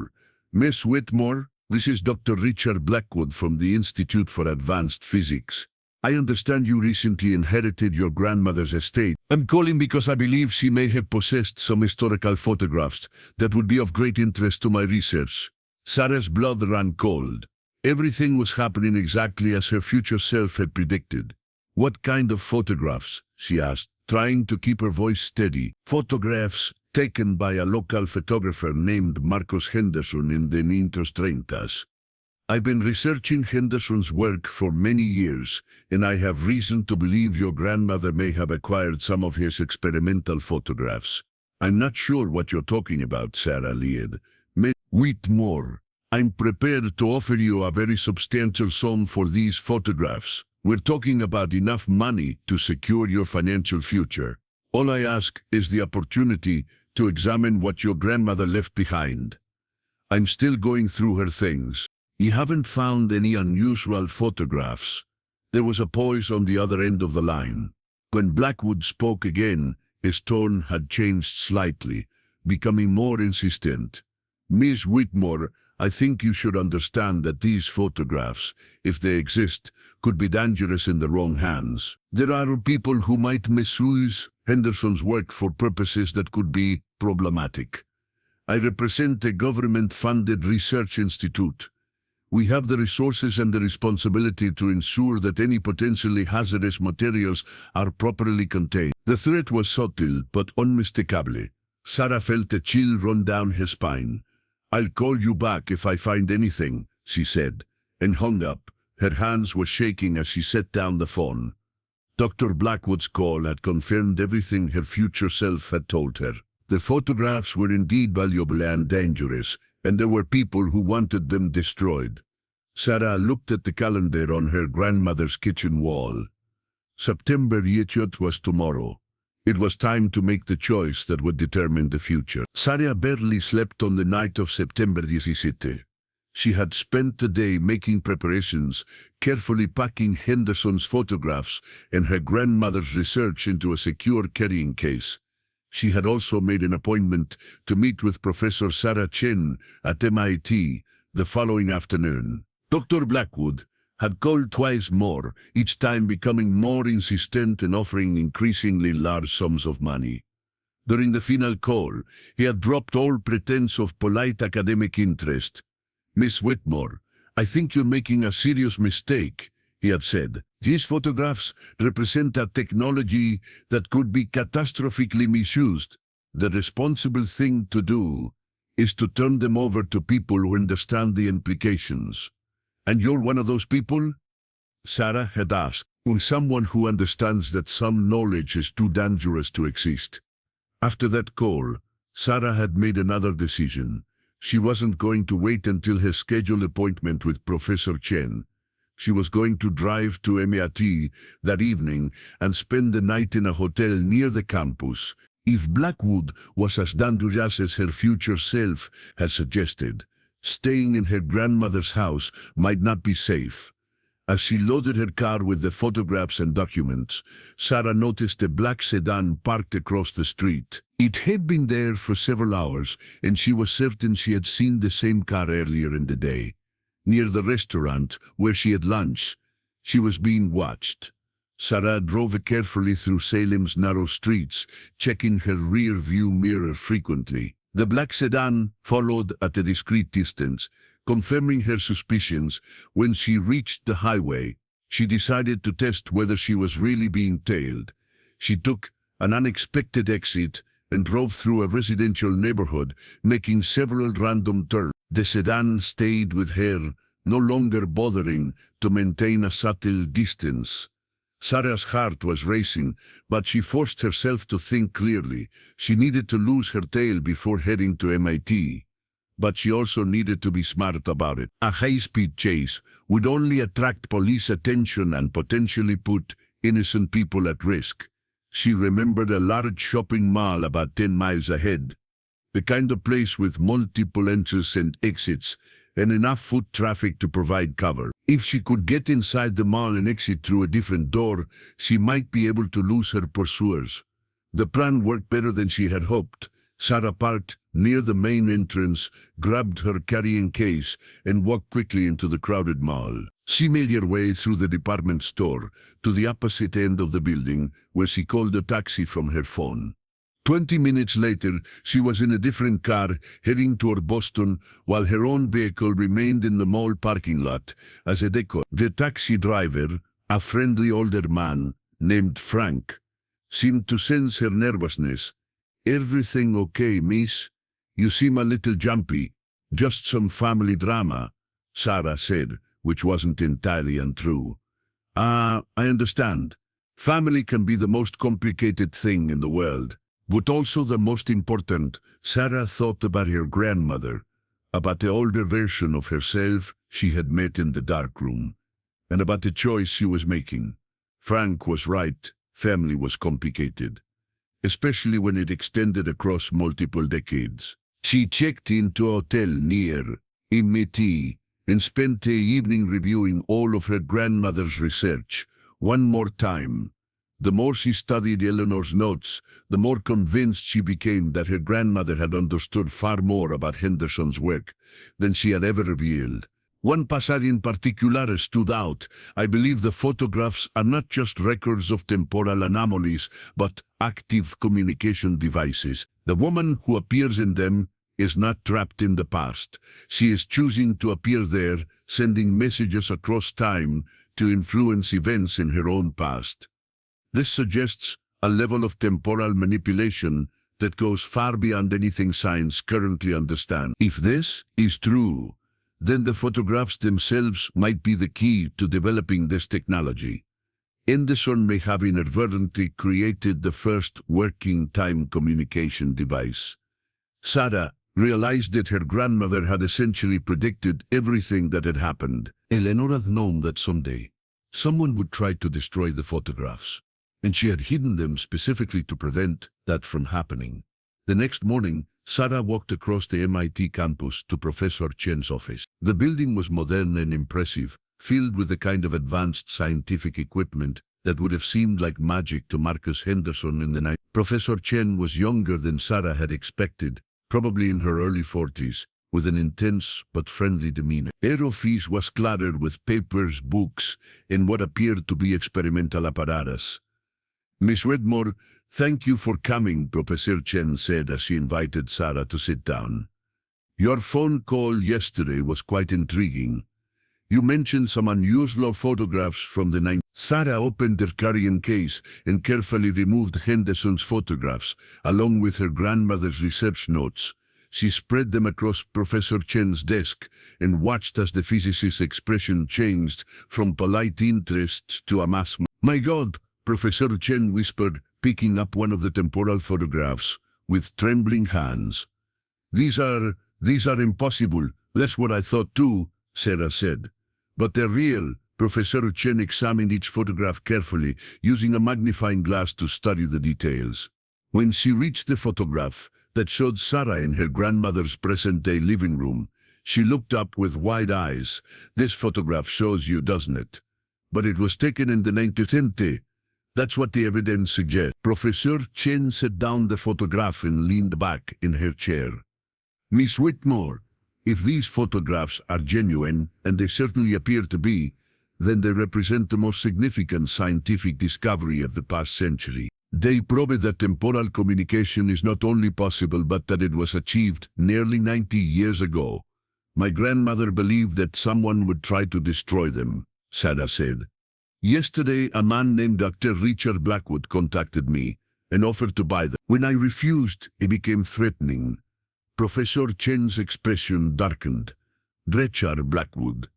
Miss Whitmore, this is Dr. Richard Blackwood from the Institute for Advanced Physics. I understand you recently inherited your grandmother's estate. I'm calling because I believe she may have possessed some historical photographs that would be of great interest to my research. Sarah's blood ran cold. Everything was happening exactly as her future self had predicted. What kind of photographs? She asked, trying to keep her voice steady. Photographs taken by a local photographer named Marcos Henderson in the 1930s. I've been researching Henderson's work for many years, and I have reason to believe your grandmother may have acquired some of his experimental photographs. I'm not sure what you're talking about, Sarah leered. Miss Whitmore, I'm prepared to offer you a very substantial sum for these photographs. We're talking about enough money to secure your financial future. All I ask is the opportunity to examine what your grandmother left behind. I'm still going through her things. You haven't found any unusual photographs. There was a pause on the other end of the line. When Blackwood spoke again, his tone had changed slightly, becoming more insistent. Miss Whitmore, I think you should understand that these photographs, if they exist, could be dangerous in the wrong hands. There are people who might misuse Henderson's work for purposes that could be problematic. I represent a government-funded research institute. We have the resources and the responsibility to ensure that any potentially hazardous materials are properly contained. The threat was subtle but unmistakable. Sarah felt a chill run down her spine. I'll call you back if I find anything, she said, and hung up. Her hands were shaking as she set down the phone. Dr. Blackwood's call had confirmed everything her future self had told her. The photographs were indeed valuable and dangerous, and there were people who wanted them destroyed. Sarah looked at the calendar on her grandmother's kitchen wall. September 8th was tomorrow. It was time to make the choice that would determine the future. Sarah barely slept on the night of September 17th. She had spent the day making preparations, carefully packing Henderson's photographs and her grandmother's research into a secure carrying case. She had also made an appointment to meet with Professor Sarah Chen at MIT the following afternoon. Dr. Blackwood, had called twice more, each time becoming more insistent and offering increasingly large sums of money. During the final call, he had dropped all pretense of polite academic interest. "Miss Whitmore, I think you're making a serious mistake," he had said. "These photographs represent a technology that could be catastrophically misused. The responsible thing to do is to turn them over to people who understand the implications." "And you're one of those people?" Sarah had asked. "Someone who understands that some knowledge is too dangerous to exist." After that call, Sarah had made another decision. She wasn't going to wait until her scheduled appointment with Professor Chen. She was going to drive to MIT that evening and spend the night in a hotel near the campus. If Blackwood was as dangerous as her future self had suggested, staying in her grandmother's house might not be safe. As she loaded her car with the photographs and documents, Sarah noticed a black sedan parked across the street. It had been there for several hours, and she was certain she had seen the same car earlier in the day. Near the restaurant where she had lunch, she was being watched. Sarah drove carefully through Salem's narrow streets, checking her rear-view mirror frequently. The black sedan followed at a discreet distance, confirming her suspicions. When she reached the highway, she decided to test whether she was really being tailed. She took an unexpected exit and drove through a residential neighborhood, making several random turns. The sedan stayed with her, no longer bothering to maintain a subtle distance. Sarah's heart was racing, but she forced herself to think clearly. She needed to lose her tail before heading to MIT. But she also needed to be smart about it. A high-speed chase would only attract police attention and potentially put innocent people at risk. She remembered a large shopping mall about 10 miles ahead, the kind of place with multiple entrances and exits, and enough foot traffic to provide cover. If she could get inside the mall and exit through a different door, she might be able to lose her pursuers. The plan worked better than she had hoped. Sarah parked near the main entrance, grabbed her carrying case, and walked quickly into the crowded mall. She made her way through the department store to the opposite end of the building, where she called a taxi from her phone. 20 minutes later, she was in a different car, heading toward Boston, while her own vehicle remained in the mall parking lot as a decoy. The taxi driver, a friendly older man named Frank, seemed to sense her nervousness. "Everything okay, miss? You seem a little jumpy." "Just some family drama," Sarah said, which wasn't entirely untrue. "I understand. Family can be the most complicated thing in the world, but also the most important." Sarah thought about her grandmother, about the older version of herself she had met in the dark room, and about the choice she was making. Frank was right. Family was complicated, especially when it extended across multiple decades. She checked into a hotel near MIT and spent the evening reviewing all of her grandmother's research one more time. The more she studied Eleanor's notes, the more convinced she became that her grandmother had understood far more about Henderson's work than she had ever revealed. One passage in particular stood out. "I believe the photographs are not just records of temporal anomalies, but active communication devices. The woman who appears in them is not trapped in the past. She is choosing to appear there, sending messages across time to influence events in her own past. This suggests a level of temporal manipulation that goes far beyond anything science currently understands. If this is true, then the photographs themselves might be the key to developing this technology. Henderson may have inadvertently created the first working time communication device." Sarah realized that her grandmother had essentially predicted everything that had happened. Eleanor had known that someday someone would try to destroy the photographs, and she had hidden them specifically to prevent that from happening. The next morning, Sarah walked across the MIT campus to Professor Chen's office. The building was modern and impressive, filled with the kind of advanced scientific equipment that would have seemed like magic to Marcus Henderson in the night. Professor Chen was younger than Sarah had expected, probably in her early 40s, with an intense but friendly demeanor. Her office was cluttered with papers, books, and what appeared to be experimental apparatus. Miss Wedmore, thank you for coming, Professor Chen said as she invited Sarah to sit down. Your phone call yesterday was quite intriguing. You mentioned some unusual photographs from the 90s. Sarah opened her carrying case and carefully removed Henderson's photographs, along with her grandmother's research notes. She spread them across Professor Chen's desk and watched as the physicist's expression changed from polite interest to amazement. My God, Professor Chen whispered, picking up one of the temporal photographs with trembling hands. These are impossible. That's what I thought too, Sarah said. But they're real. Professor Chen examined each photograph carefully, using a magnifying glass to study the details. When she reached the photograph that showed Sarah in her grandmother's present-day living room, she looked up with wide eyes. This photograph shows you, doesn't it? But it was taken in the 19th. That's what the evidence suggests. Professor Chen set down the photograph and leaned back in her chair. Miss Whitmore, if these photographs are genuine, and they certainly appear to be, then they represent the most significant scientific discovery of the past century. They prove that temporal communication is not only possible but that it was achieved nearly 90 years ago. My grandmother believed that someone would try to destroy them, Sarah said. Yesterday, a man named Dr. Richard Blackwood contacted me and offered to buy them. When I refused, he became threatening. Professor Chen's expression darkened. Richard Blackwood.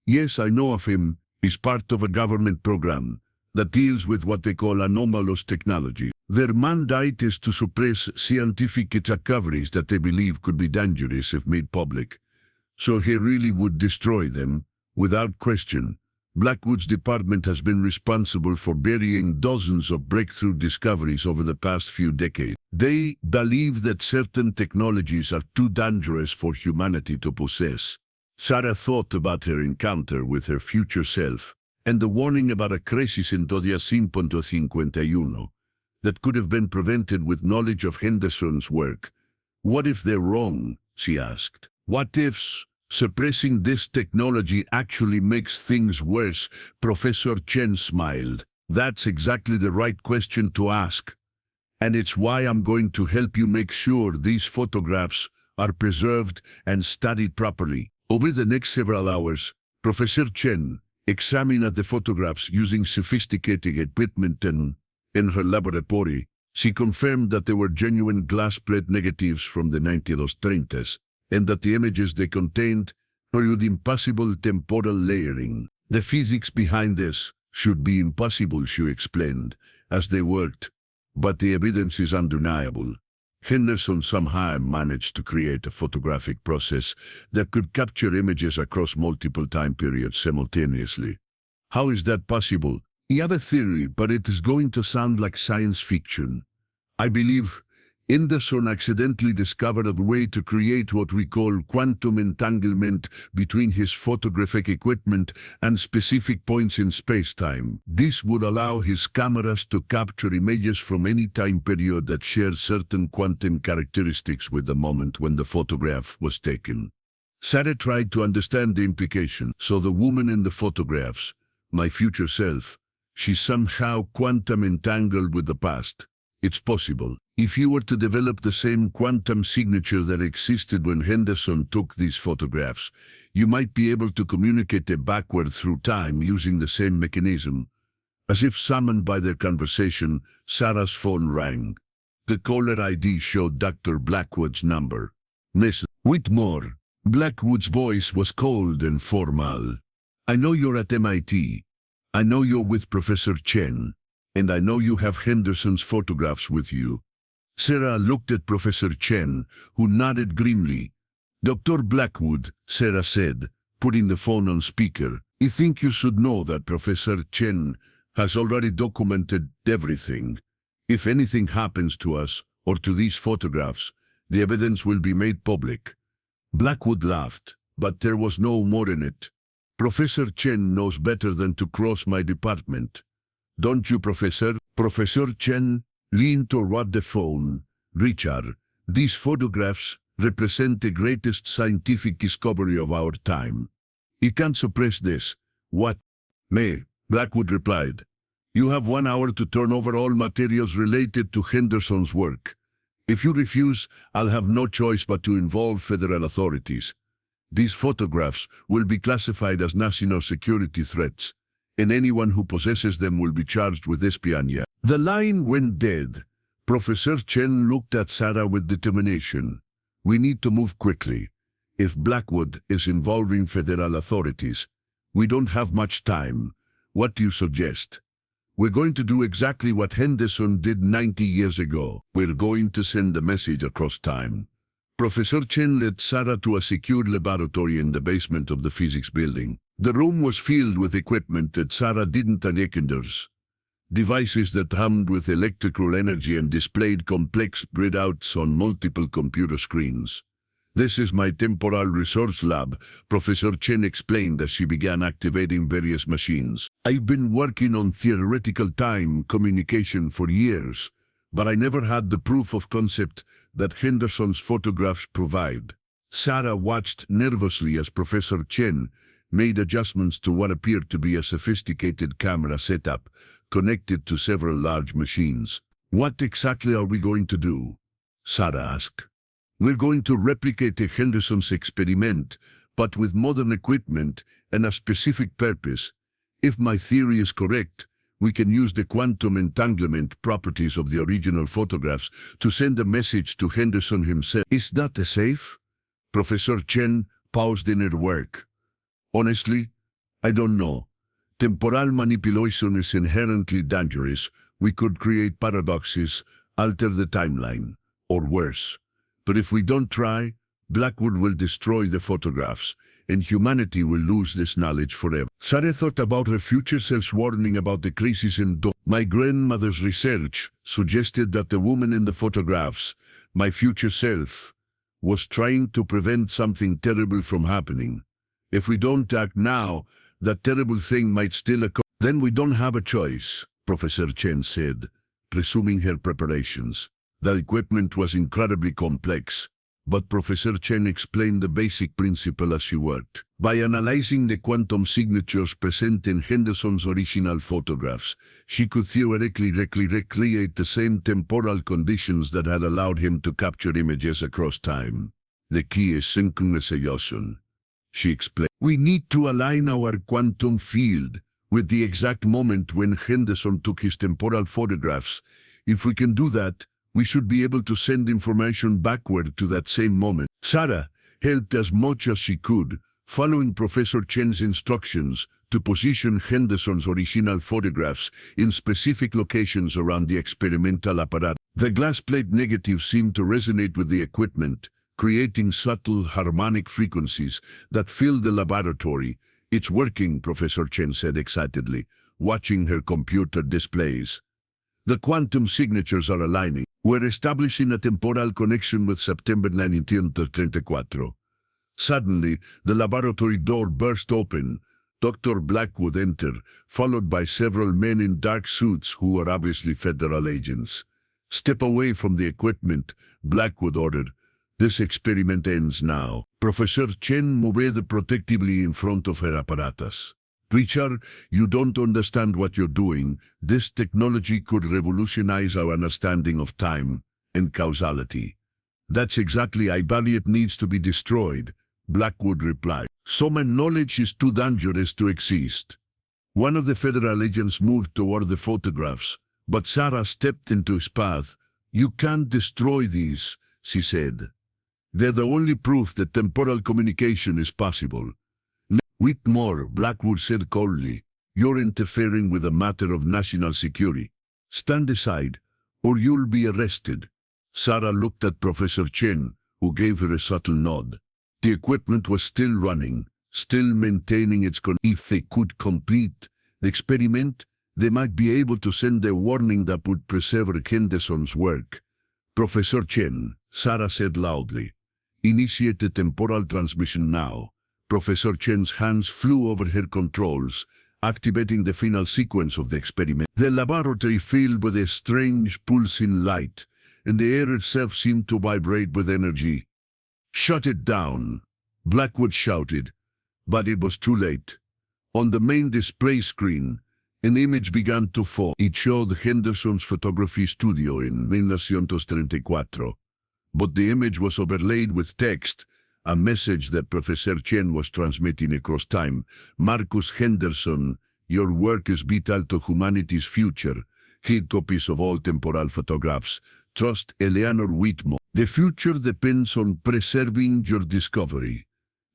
Yes, I know of him. He's part of a government program that deals with what they call anomalous technology. Their mandate is to suppress scientific discoveries that they believe could be dangerous if made public. So he really would destroy them, without question. Blackwood's department has been responsible for burying dozens of breakthrough discoveries over the past few decades. They believe that certain technologies are too dangerous for humanity to possess. Sarah thought about her encounter with her future self and the warning about a crisis in 2051 that could have been prevented with knowledge of Henderson's work. What if they're wrong? She asked. What if suppressing this technology actually makes things worse? Professor Chen smiled. That's exactly the right question to ask. And it's why I'm going to help you make sure these photographs are preserved and studied properly. Over the next several hours, Professor Chen examined the photographs using sophisticated equipment in her laboratory. She confirmed that they were genuine glass plate negatives from the 1930s, and that the images they contained showed impossible temporal layering. The physics behind this should be impossible, she explained, as they worked, but the evidence is undeniable. Henderson somehow managed to create a photographic process that could capture images across multiple time periods simultaneously. How is that possible? He had a theory, but it is going to sound like science fiction. I believe Henderson accidentally discovered a way to create what we call quantum entanglement between his photographic equipment and specific points in space-time. This would allow his cameras to capture images from any time period that shared certain quantum characteristics with the moment when the photograph was taken. Sarah tried to understand the implication. So the woman in the photographs, my future self, she's somehow quantum entangled with the past. It's possible. If you were to develop the same quantum signature that existed when Henderson took these photographs, you might be able to communicate it backward through time using the same mechanism. As if summoned by their conversation, Sarah's phone rang. The caller ID showed Dr. Blackwood's number. Miss Whitmore. Blackwood's voice was cold and formal. I know you're at MIT. I know you're with Professor Chen. And I know you have Henderson's photographs with you. Sarah looked at Professor Chen, who nodded grimly. Dr. Blackwood, Sarah said, putting the phone on speaker, I think you should know that Professor Chen has already documented everything. If anything happens to us, or to these photographs, the evidence will be made public. Blackwood laughed, but there was no more in it. Professor Chen knows better than to cross my department. Don't you, Professor? Professor Chen leaned toward the phone. Richard, these photographs, represent the greatest scientific discovery of our time. You can't suppress this. What? May, Blackwood replied. You have 1 hour to turn over all materials related to Henderson's work. If you refuse, I'll have no choice but to involve federal authorities. These photographs will be classified as national security threats, and anyone who possesses them will be charged with espionage. The line went dead. Professor Chen looked at Sarah with determination. We need to move quickly. If Blackwood is involving federal authorities, we don't have much time. What do you suggest? We're going to do exactly what Henderson did 90 years ago. We're going to send a message across time. Professor Chen led Sarah to a secured laboratory in the basement of the physics building. The room was filled with equipment that Sarah didn't recognize. Devices that hummed with electrical energy and displayed complex printouts on multiple computer screens. This is my temporal research lab, Professor Chen explained as she began activating various machines. I've been working on theoretical time communication for years, but I never had the proof of concept that Henderson's photographs provide. Sarah watched nervously as Professor Chen made adjustments to what appeared to be a sophisticated camera setup connected to several large machines. What exactly are we going to do? Sarah asked. We're going to replicate the Henderson's experiment, but with modern equipment and a specific purpose. If my theory is correct, we can use the quantum entanglement properties of the original photographs to send a message to Henderson himself. Is that safe? Professor Chen paused in her work. Honestly, I don't know. Temporal manipulation is inherently dangerous. We could create paradoxes, alter the timeline, or worse. But if we don't try, Blackwood will destroy the photographs, and humanity will lose this knowledge forever. Sarah thought about her future self's warning about the crisis in My grandmother's research suggested that the woman in the photographs, my future self, was trying to prevent something terrible from happening. If we don't act now, that terrible thing might still occur. Then we don't have a choice, Professor Chen said, resuming her preparations. The equipment was incredibly complex, but Professor Chen explained the basic principle as she worked. By analyzing the quantum signatures present in Henderson's original photographs, she could theoretically recreate the same temporal conditions that had allowed him to capture images across time. The key is synchronization, she explained. We need to align our quantum field with the exact moment when Henderson took his temporal photographs. If we can do that, we should be able to send information backward to that same moment. Sarah helped as much as she could, following Professor Chen's instructions to position Henderson's original photographs in specific locations around the experimental apparatus. The glass plate negatives seemed to resonate with the equipment, creating subtle harmonic frequencies that filled the laboratory. It's working, Professor Chen said excitedly, watching her computer displays. The quantum signatures are aligning. We're establishing a temporal connection with September 1934. Suddenly, the laboratory door burst open. Dr. Blackwood entered, followed by several men in dark suits who were obviously federal agents. Step away from the equipment, Blackwood ordered. This experiment ends now. Professor Chen moved protectively in front of her apparatus. Richard, you don't understand what you're doing. This technology could revolutionize our understanding of time and causality. That's exactly why it needs to be destroyed, Blackwood replied. So my knowledge is too dangerous to exist. One of the federal agents moved toward the photographs, but Sarah stepped into his path. You can't destroy these, she said. They're the only proof that temporal communication is possible. Whitmore, Blackwood said coldly, you're interfering with a matter of national security. Stand aside, or you'll be arrested. Sarah looked at Professor Chen, who gave her a subtle nod. The equipment was still running, still maintaining its If they could complete the experiment, they might be able to send a warning that would preserve Henderson's work. Professor Chen, Sarah said loudly, initiate the temporal transmission now. Professor Chen's hands flew over her controls, activating the final sequence of the experiment. The laboratory filled with a strange pulsing light, and the air itself seemed to vibrate with energy. "Shut it down," Blackwood shouted, but it was too late. On the main display screen, an image began to form. It showed Henderson's photography studio in 1934, but the image was overlaid with text, a message that Professor Chen was transmitting across time. "Marcus Henderson, your work is vital to humanity's future. Keep copies of all temporal photographs. Trust Eleanor Whitmore. The future depends on preserving your discovery."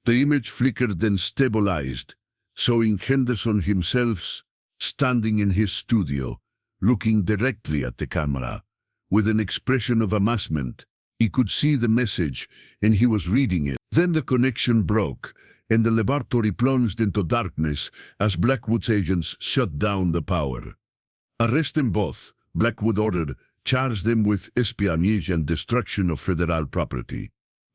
The image flickered then stabilized, showing Henderson himself standing in his studio, looking directly at the camera. With an expression of amazement, he could see the message, and he was reading it. Then the connection broke, and the laboratory plunged into darkness as Blackwood's agents shut down the power. "Arrest them both," Blackwood ordered. "Charge them with espionage and destruction of federal property."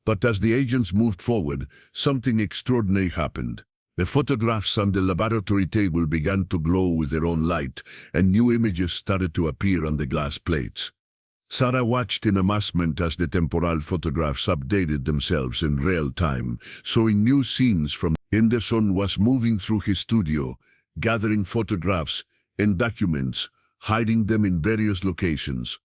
But as the agents moved forward, something extraordinary happened. The photographs on the laboratory table began to glow with their own light, and new images started to appear on the glass plates. Sarah watched in amazement as the temporal photographs updated themselves in real time, showing new scenes from. Henderson was moving through his studio, gathering photographs and documents, hiding them in various locations.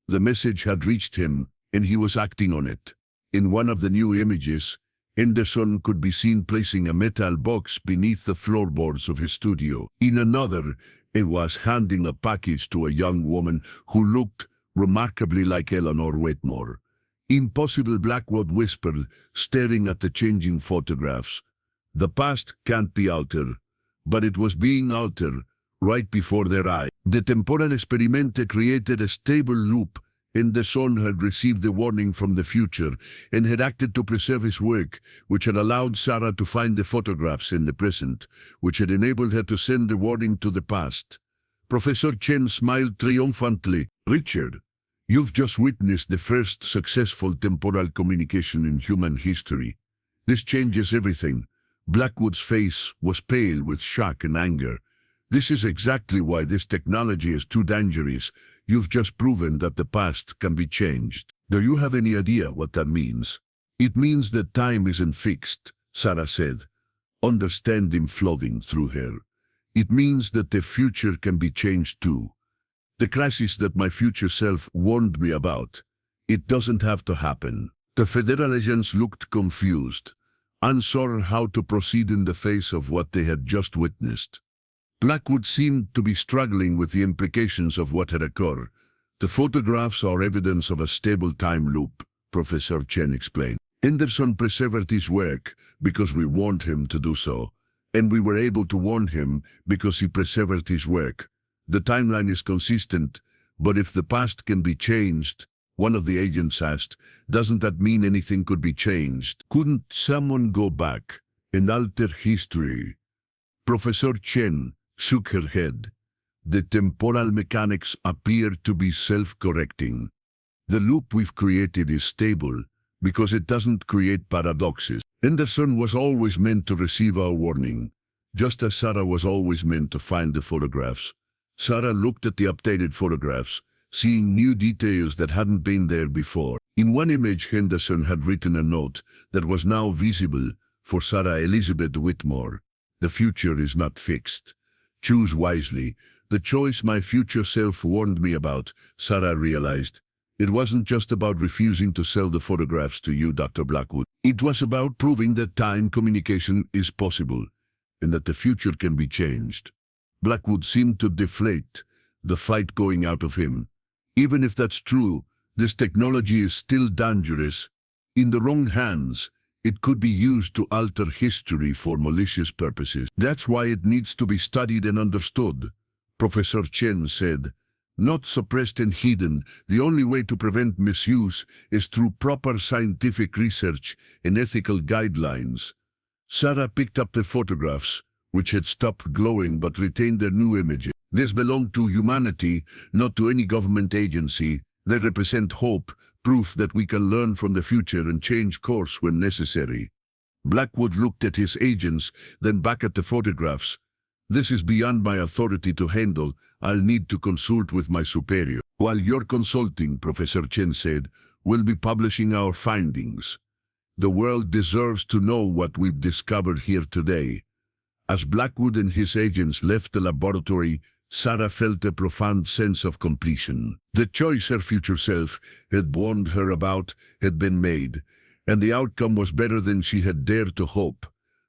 The message had reached him, and he was acting on it. In one of the new images, Henderson could be seen placing a metal box beneath the floorboards of his studio. In another, he was handing a package to a young woman who looked remarkably like Eleanor Whitmore. "Impossible," Blackwood whispered, staring at the changing photographs. "The past can't be altered," but it was being altered right before their eyes. The temporal experiment created a stable loop. Henderson had received the warning from the future and had acted to preserve his work, which had allowed Sarah to find the photographs in the present, which had enabled her to send the warning to the past. Professor Chen smiled triumphantly. "Richard, you've just witnessed the first successful temporal communication in human history. This changes everything." Blackwood's face was pale with shock and anger. "This is exactly why this technology is too dangerous. You've just proven that the past can be changed." "Do you have any idea what that means?" "It means that time isn't fixed," Sarah said, understanding flooding through her. "It means that the future can be changed too. The crisis that my future self warned me about. It doesn't have to happen." The federal agents looked confused, unsure how to proceed in the face of what they had just witnessed. Blackwood seemed to be struggling with the implications of what had occurred. "The photographs are evidence of a stable time loop," Professor Chen explained. "Henderson preserved his work because we warned him to do so, and we were able to warn him because he preserved his work. The timeline is consistent, but if the past can be changed," one of the agents asked, "doesn't that mean anything could be changed? Couldn't someone go back and alter history?" Professor Chen shook her head. "The temporal mechanics appear to be self-correcting. The loop we've created is stable because it doesn't create paradoxes. Henderson was always meant to receive our warning, just as Sarah was always meant to find the photographs." Sarah looked at the updated photographs, seeing new details that hadn't been there before. In one image, Henderson had written a note that was now visible for Sarah Elizabeth Whitmore. "The future is not fixed. Choose wisely. The choice my future self warned me about," Sarah realized. "It wasn't just about refusing to sell the photographs to you, Dr. Blackwood. It was about proving that time communication is possible and that the future can be changed." Blackwood seemed to deflate, the fight going out of him. "Even if that's true, this technology is still dangerous. In the wrong hands, it could be used to alter history for malicious purposes. That's why it needs to be studied and understood," Professor Chen said. "Not suppressed and hidden. The only way to prevent misuse is through proper scientific research and ethical guidelines." Sarah picked up the photographs, which had stopped glowing but retained their new images. "This belonged to humanity, not to any government agency. They represent hope, proof that we can learn from the future and change course when necessary." Blackwood looked at his agents, then back at the photographs. "This is beyond my authority to handle. I'll need to consult with my superior." "While you're consulting," Professor Chen said, "we'll be publishing our findings. The world deserves to know what we've discovered here today. As Blackwood and his agents left the laboratory, Sarah felt a profound sense of completion. The choice her future self had warned her about had been made, and the outcome was better than she had dared to hope.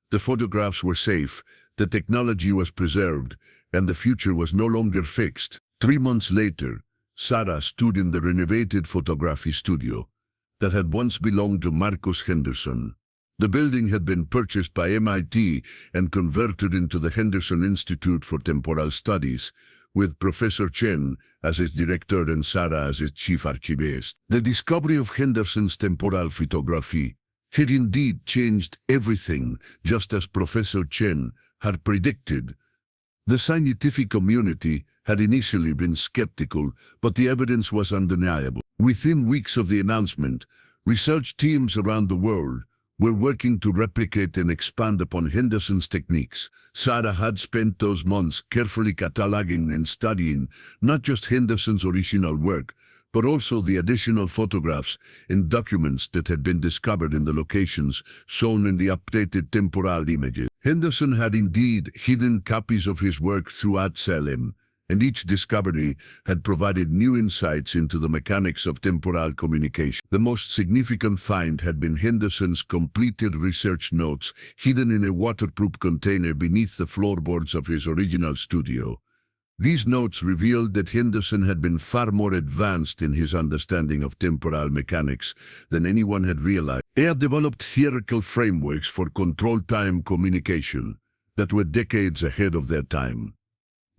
The photographs were safe, the technology was preserved, and the future was no longer fixed. 3 months later, Sarah stood in the renovated photography studio that had once belonged to Marcus Henderson. The building had been purchased by MIT and converted into the Henderson Institute for Temporal Studies, with Professor Chen as its director and Sarah as its chief archivist. The discovery of Henderson's temporal photography had indeed changed everything, just as Professor Chen had predicted. The scientific community had initially been skeptical, but the evidence was undeniable. Within weeks of the announcement, research teams around the world were working to replicate and expand upon Henderson's techniques. Sarah had spent those months carefully cataloging and studying not just Henderson's original work, but also the additional photographs and documents that had been discovered in the locations shown in the updated temporal images. Henderson had indeed hidden copies of his work throughout Salem, and each discovery had provided new insights into the mechanics of temporal communication. The most significant find had been Henderson's completed research notes hidden in a waterproof container beneath the floorboards of his original studio. These notes revealed that Henderson had been far more advanced in his understanding of temporal mechanics than anyone had realized. He had developed theoretical frameworks for control time communication that were decades ahead of their time.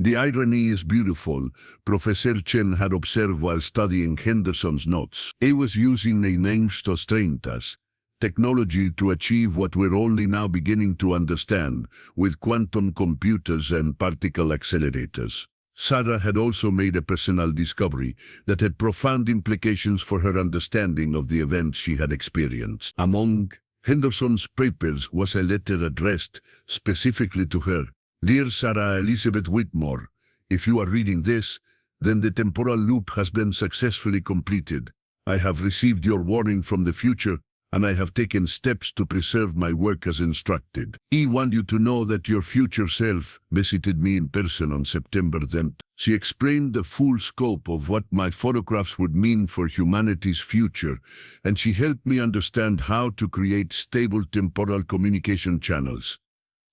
The irony is beautiful. Professor Chen had observed while studying Henderson's notes. He was using the Einstein's technology to achieve what we're only now beginning to understand with quantum computers and particle accelerators. Sarah had also made a personal discovery that had profound implications for her understanding of the events she had experienced. Among Henderson's papers was a letter addressed specifically to her. Dear Sarah Elizabeth Whitmore, if you are reading this, then the temporal loop has been successfully completed. I have received your warning from the future, and I have taken steps to preserve my work as instructed. I want you to know that your future self visited me in person on September 10th. She explained the full scope of what my photographs would mean for humanity's future, and she helped me understand how to create stable temporal communication channels.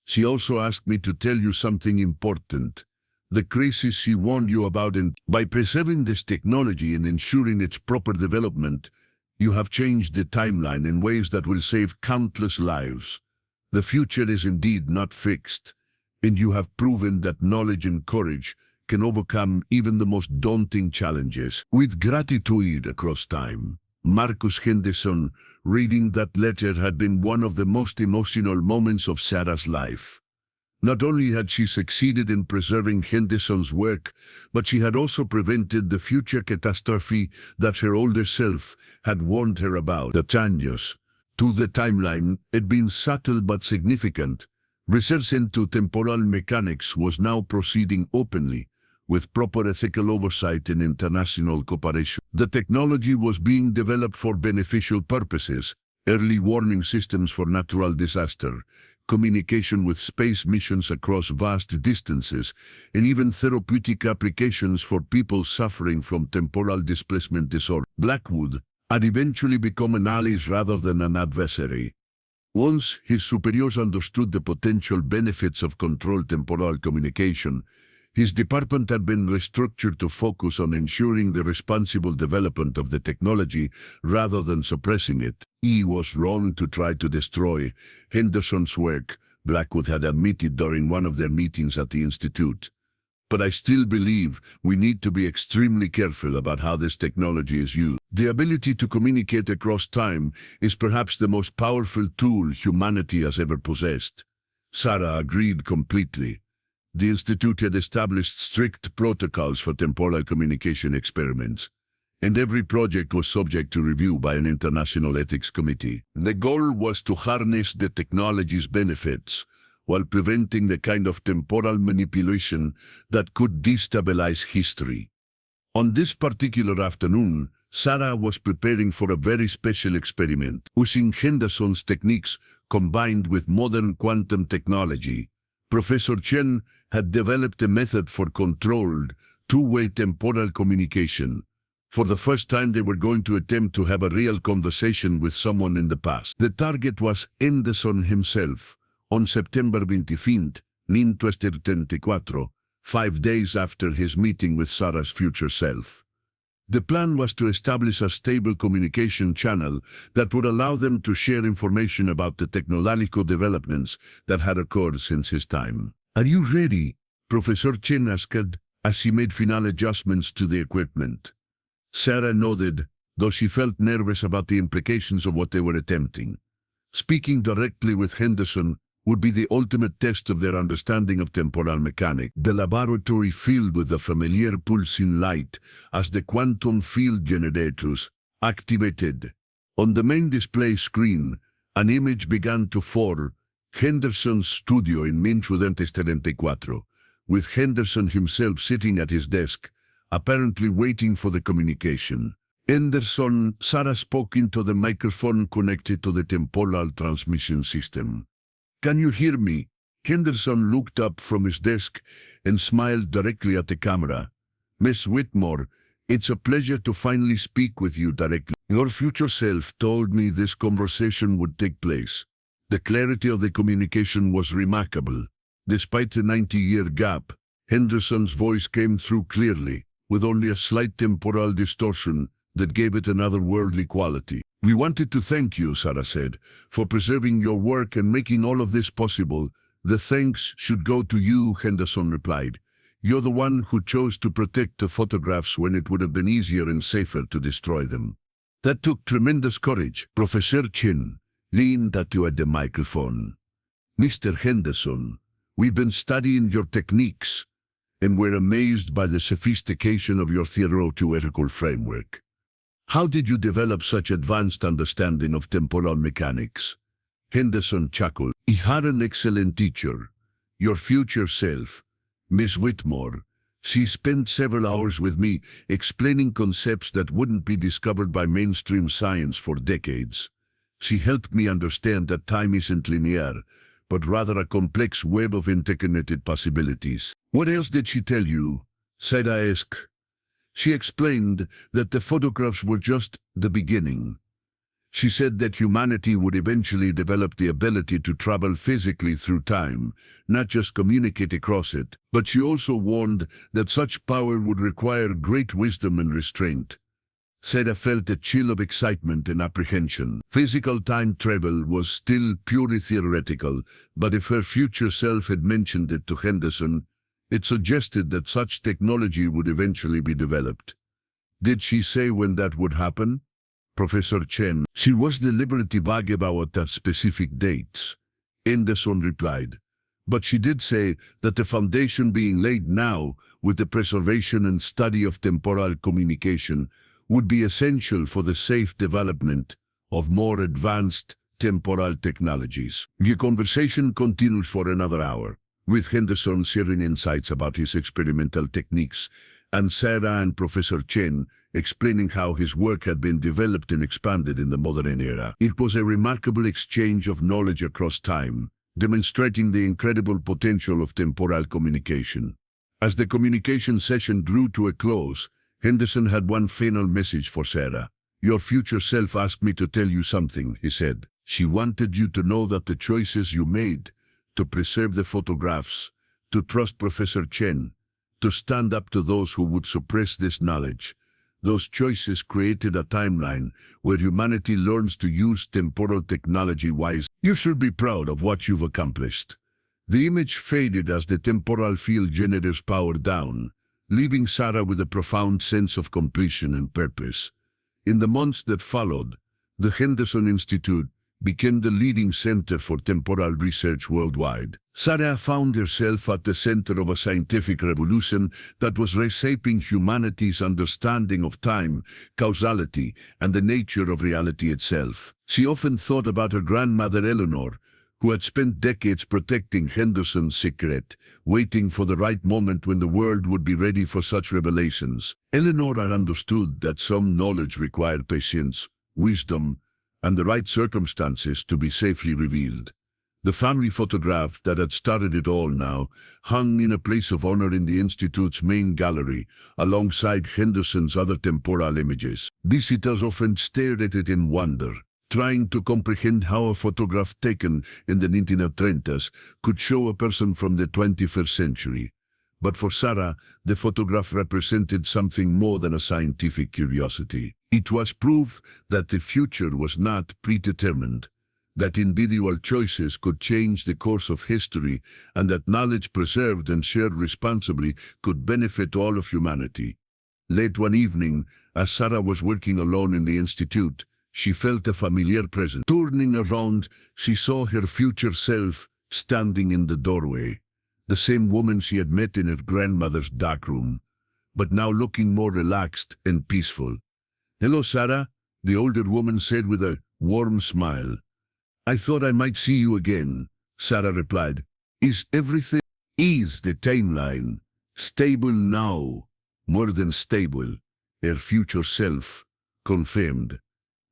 She also asked me to tell you something important. The crisis she warned you about, and by preserving this technology and ensuring its proper development, you have changed the timeline in ways that will save countless lives. The future is indeed not fixed, and you have proven that knowledge and courage can overcome even the most daunting challenges. With gratitude across time, Marcus Henderson. Reading that letter had been one of the most emotional moments of Sarah's life. Not only had she succeeded in preserving Henderson's work, but she had also prevented the future catastrophe that her older self had warned her about. The changes to the timeline had been subtle but significant. Research into temporal mechanics was now proceeding openly, with proper ethical oversight and international cooperation. The technology was being developed for beneficial purposes: early warning systems for natural disaster, communication with space missions across vast distances, and even therapeutic applications for people suffering from temporal displacement disorder. Blackwood had eventually become an ally rather than an adversary. Once his superiors understood the potential benefits of controlled temporal communication, his department had been restructured to focus on ensuring the responsible development of the technology rather than suppressing it. He was wrong to try to destroy Henderson's work, Blackwood had admitted during one of their meetings at the Institute. But I still believe we need to be extremely careful about how this technology is used. The ability to communicate across time is perhaps the most powerful tool humanity has ever possessed. Sarah agreed completely. The Institute had established strict protocols for temporal communication experiments, and every project was subject to review by an international ethics committee. The goal was to harness the technology's benefits while preventing the kind of temporal manipulation that could destabilize history. On this particular afternoon, Sarah was preparing for a very special experiment. Using Henderson's techniques combined with modern quantum technology, Professor Chen had developed a method for controlled, two-way temporal communication. For the first time, they were going to attempt to have a real conversation with someone in the past. The target was Henderson himself. On September 25, 1934, 5 days after his meeting with Sarah's future self. The plan was to establish a stable communication channel that would allow them to share information about the technological developments that had occurred since his time. "Are you ready?" Professor Chen asked as she made final adjustments to the equipment. Sarah nodded, though she felt nervous about the implications of what they were attempting. Speaking directly with Henderson would be the ultimate test of their understanding of temporal mechanics. The laboratory filled with the familiar pulsing light as the quantum field generators activated. On the main display screen, an image began to form. Henderson's studio in 1934, with Henderson himself sitting at his desk, apparently waiting for the communication. Henderson, Sarah spoke into the microphone connected to the temporal transmission system. "Can you hear me?" Henderson looked up from his desk and smiled directly at the camera. "Miss Whitmore, it's a pleasure to finally speak with you directly. Your future self told me this conversation would take place." The clarity of the communication was remarkable. Despite the 90-year gap, Henderson's voice came through clearly, with only a slight temporal distortion that gave it an otherworldly quality. "We wanted to thank you," Sarah said, "for preserving your work and making all of this possible." "The thanks should go to you," Henderson replied. "You're the one who chose to protect the photographs when it would have been easier and safer to destroy them." "That took tremendous courage." Professor Chen leaned at the microphone. "Mr. Henderson, we've been studying your techniques, and we're amazed by the sophistication of your theoretical framework. How did you develop such advanced understanding of temporal mechanics?" Henderson chuckled. "He had an excellent teacher, your future self, Miss Whitmore. She spent several hours with me explaining concepts that wouldn't be discovered by mainstream science for decades. She helped me understand that time isn't linear, but rather a complex web of interconnected possibilities." "What else did she tell you?" Sarah asked. "She explained that the photographs were just the beginning. She said that humanity would eventually develop the ability to travel physically through time, not just communicate across it. But she also warned that such power would require great wisdom and restraint." Sarah felt a chill of excitement and apprehension. Physical time travel was still purely theoretical, but if her future self had mentioned it to Henderson, it suggested that such technology would eventually be developed. "Did she say when that would happen?" Professor Chen. "She was deliberately vague about the specific dates," Henderson replied. "But she did say that the foundation being laid now, with the preservation and study of temporal communication, would be essential for the safe development of more advanced temporal technologies." The conversation continued for another hour, with Henderson sharing insights about his experimental techniques, and Sarah and Professor Chen explaining how his work had been developed and expanded in the modern era. It was a remarkable exchange of knowledge across time, demonstrating the incredible potential of temporal communication. As the communication session drew to a close, Henderson had one final message for Sarah. "Your future self asked me to tell you something," he said. "She wanted you to know that the choices you made, to preserve the photographs, to trust Professor Chen, to stand up to those who would suppress this knowledge, those choices created a timeline where humanity learns to use temporal technology wisely. You should be proud of what you've accomplished." The image faded as the temporal field generators powered down, leaving Sarah with a profound sense of completion and purpose. In the months that followed, the Henderson Institute became the leading center for temporal research worldwide. Sarah found herself at the center of a scientific revolution that was reshaping humanity's understanding of time, causality, and the nature of reality itself. She often thought about her grandmother Eleanor, who had spent decades protecting Henderson's secret, waiting for the right moment when the world would be ready for such revelations. Eleanor understood that some knowledge required patience, wisdom, and the right circumstances to be safely revealed. The family photograph that had started it all now hung in a place of honor in the Institute's main gallery, alongside Henderson's other temporal images. Visitors often stared at it in wonder, trying to comprehend how a photograph taken in the 1930s could show a person from the 21st century. But for Sarah, the photograph represented something more than a scientific curiosity. It was proof that the future was not predetermined, that individual choices could change the course of history, and that knowledge preserved and shared responsibly could benefit all of humanity. Late one evening, as Sarah was working alone in the Institute, she felt a familiar presence. Turning around, she saw her future self standing in the doorway, the same woman she had met in her grandmother's darkroom, but now looking more relaxed and peaceful. "Hello, Sarah," the older woman said with a warm smile. "I thought I might see you again," Sarah replied. Is the timeline stable now?" "More than stable," her future self confirmed.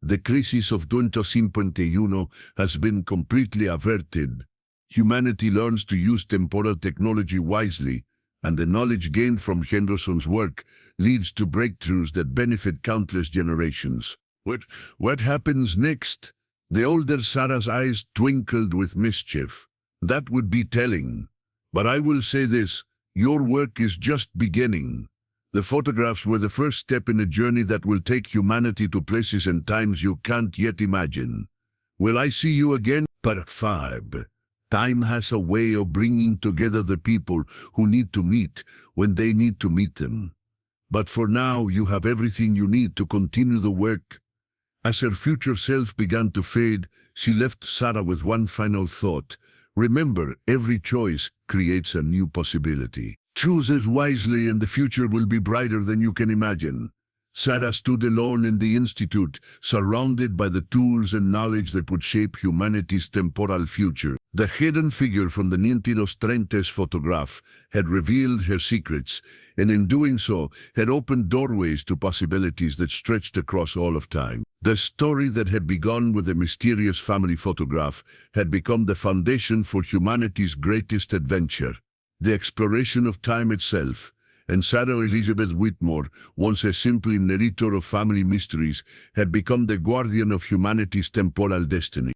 "The crisis of 2051 has been completely averted. Humanity learns to use temporal technology wisely, and the knowledge gained from Henderson's work leads to breakthroughs that benefit countless generations." What happens next?" The older Sarah's eyes twinkled with mischief. "That would be telling. But I will say this, your work is just beginning. The photographs were the first step in a journey that will take humanity to places and times you can't yet imagine. Will I see you again? Part 5. Time has a way of bringing together the people who need to meet when they need to meet them. But for now, you have everything you need to continue the work. As her future self began to fade, she left Sarah with one final thought. Remember, every choice creates a new possibility. Choose it wisely and the future will be brighter than you can imagine. Sarah stood alone in the Institute, surrounded by the tools and knowledge that would shape humanity's temporal future. The hidden figure from the 1930s photograph had revealed her secrets, and in doing so, had opened doorways to possibilities that stretched across all of time. The story that had begun with a mysterious family photograph had become the foundation for humanity's greatest adventure, the exploration of time itself. And Sarah Elizabeth Whitmore, once a simple narrator of family mysteries, had become the guardian of humanity's temporal destiny.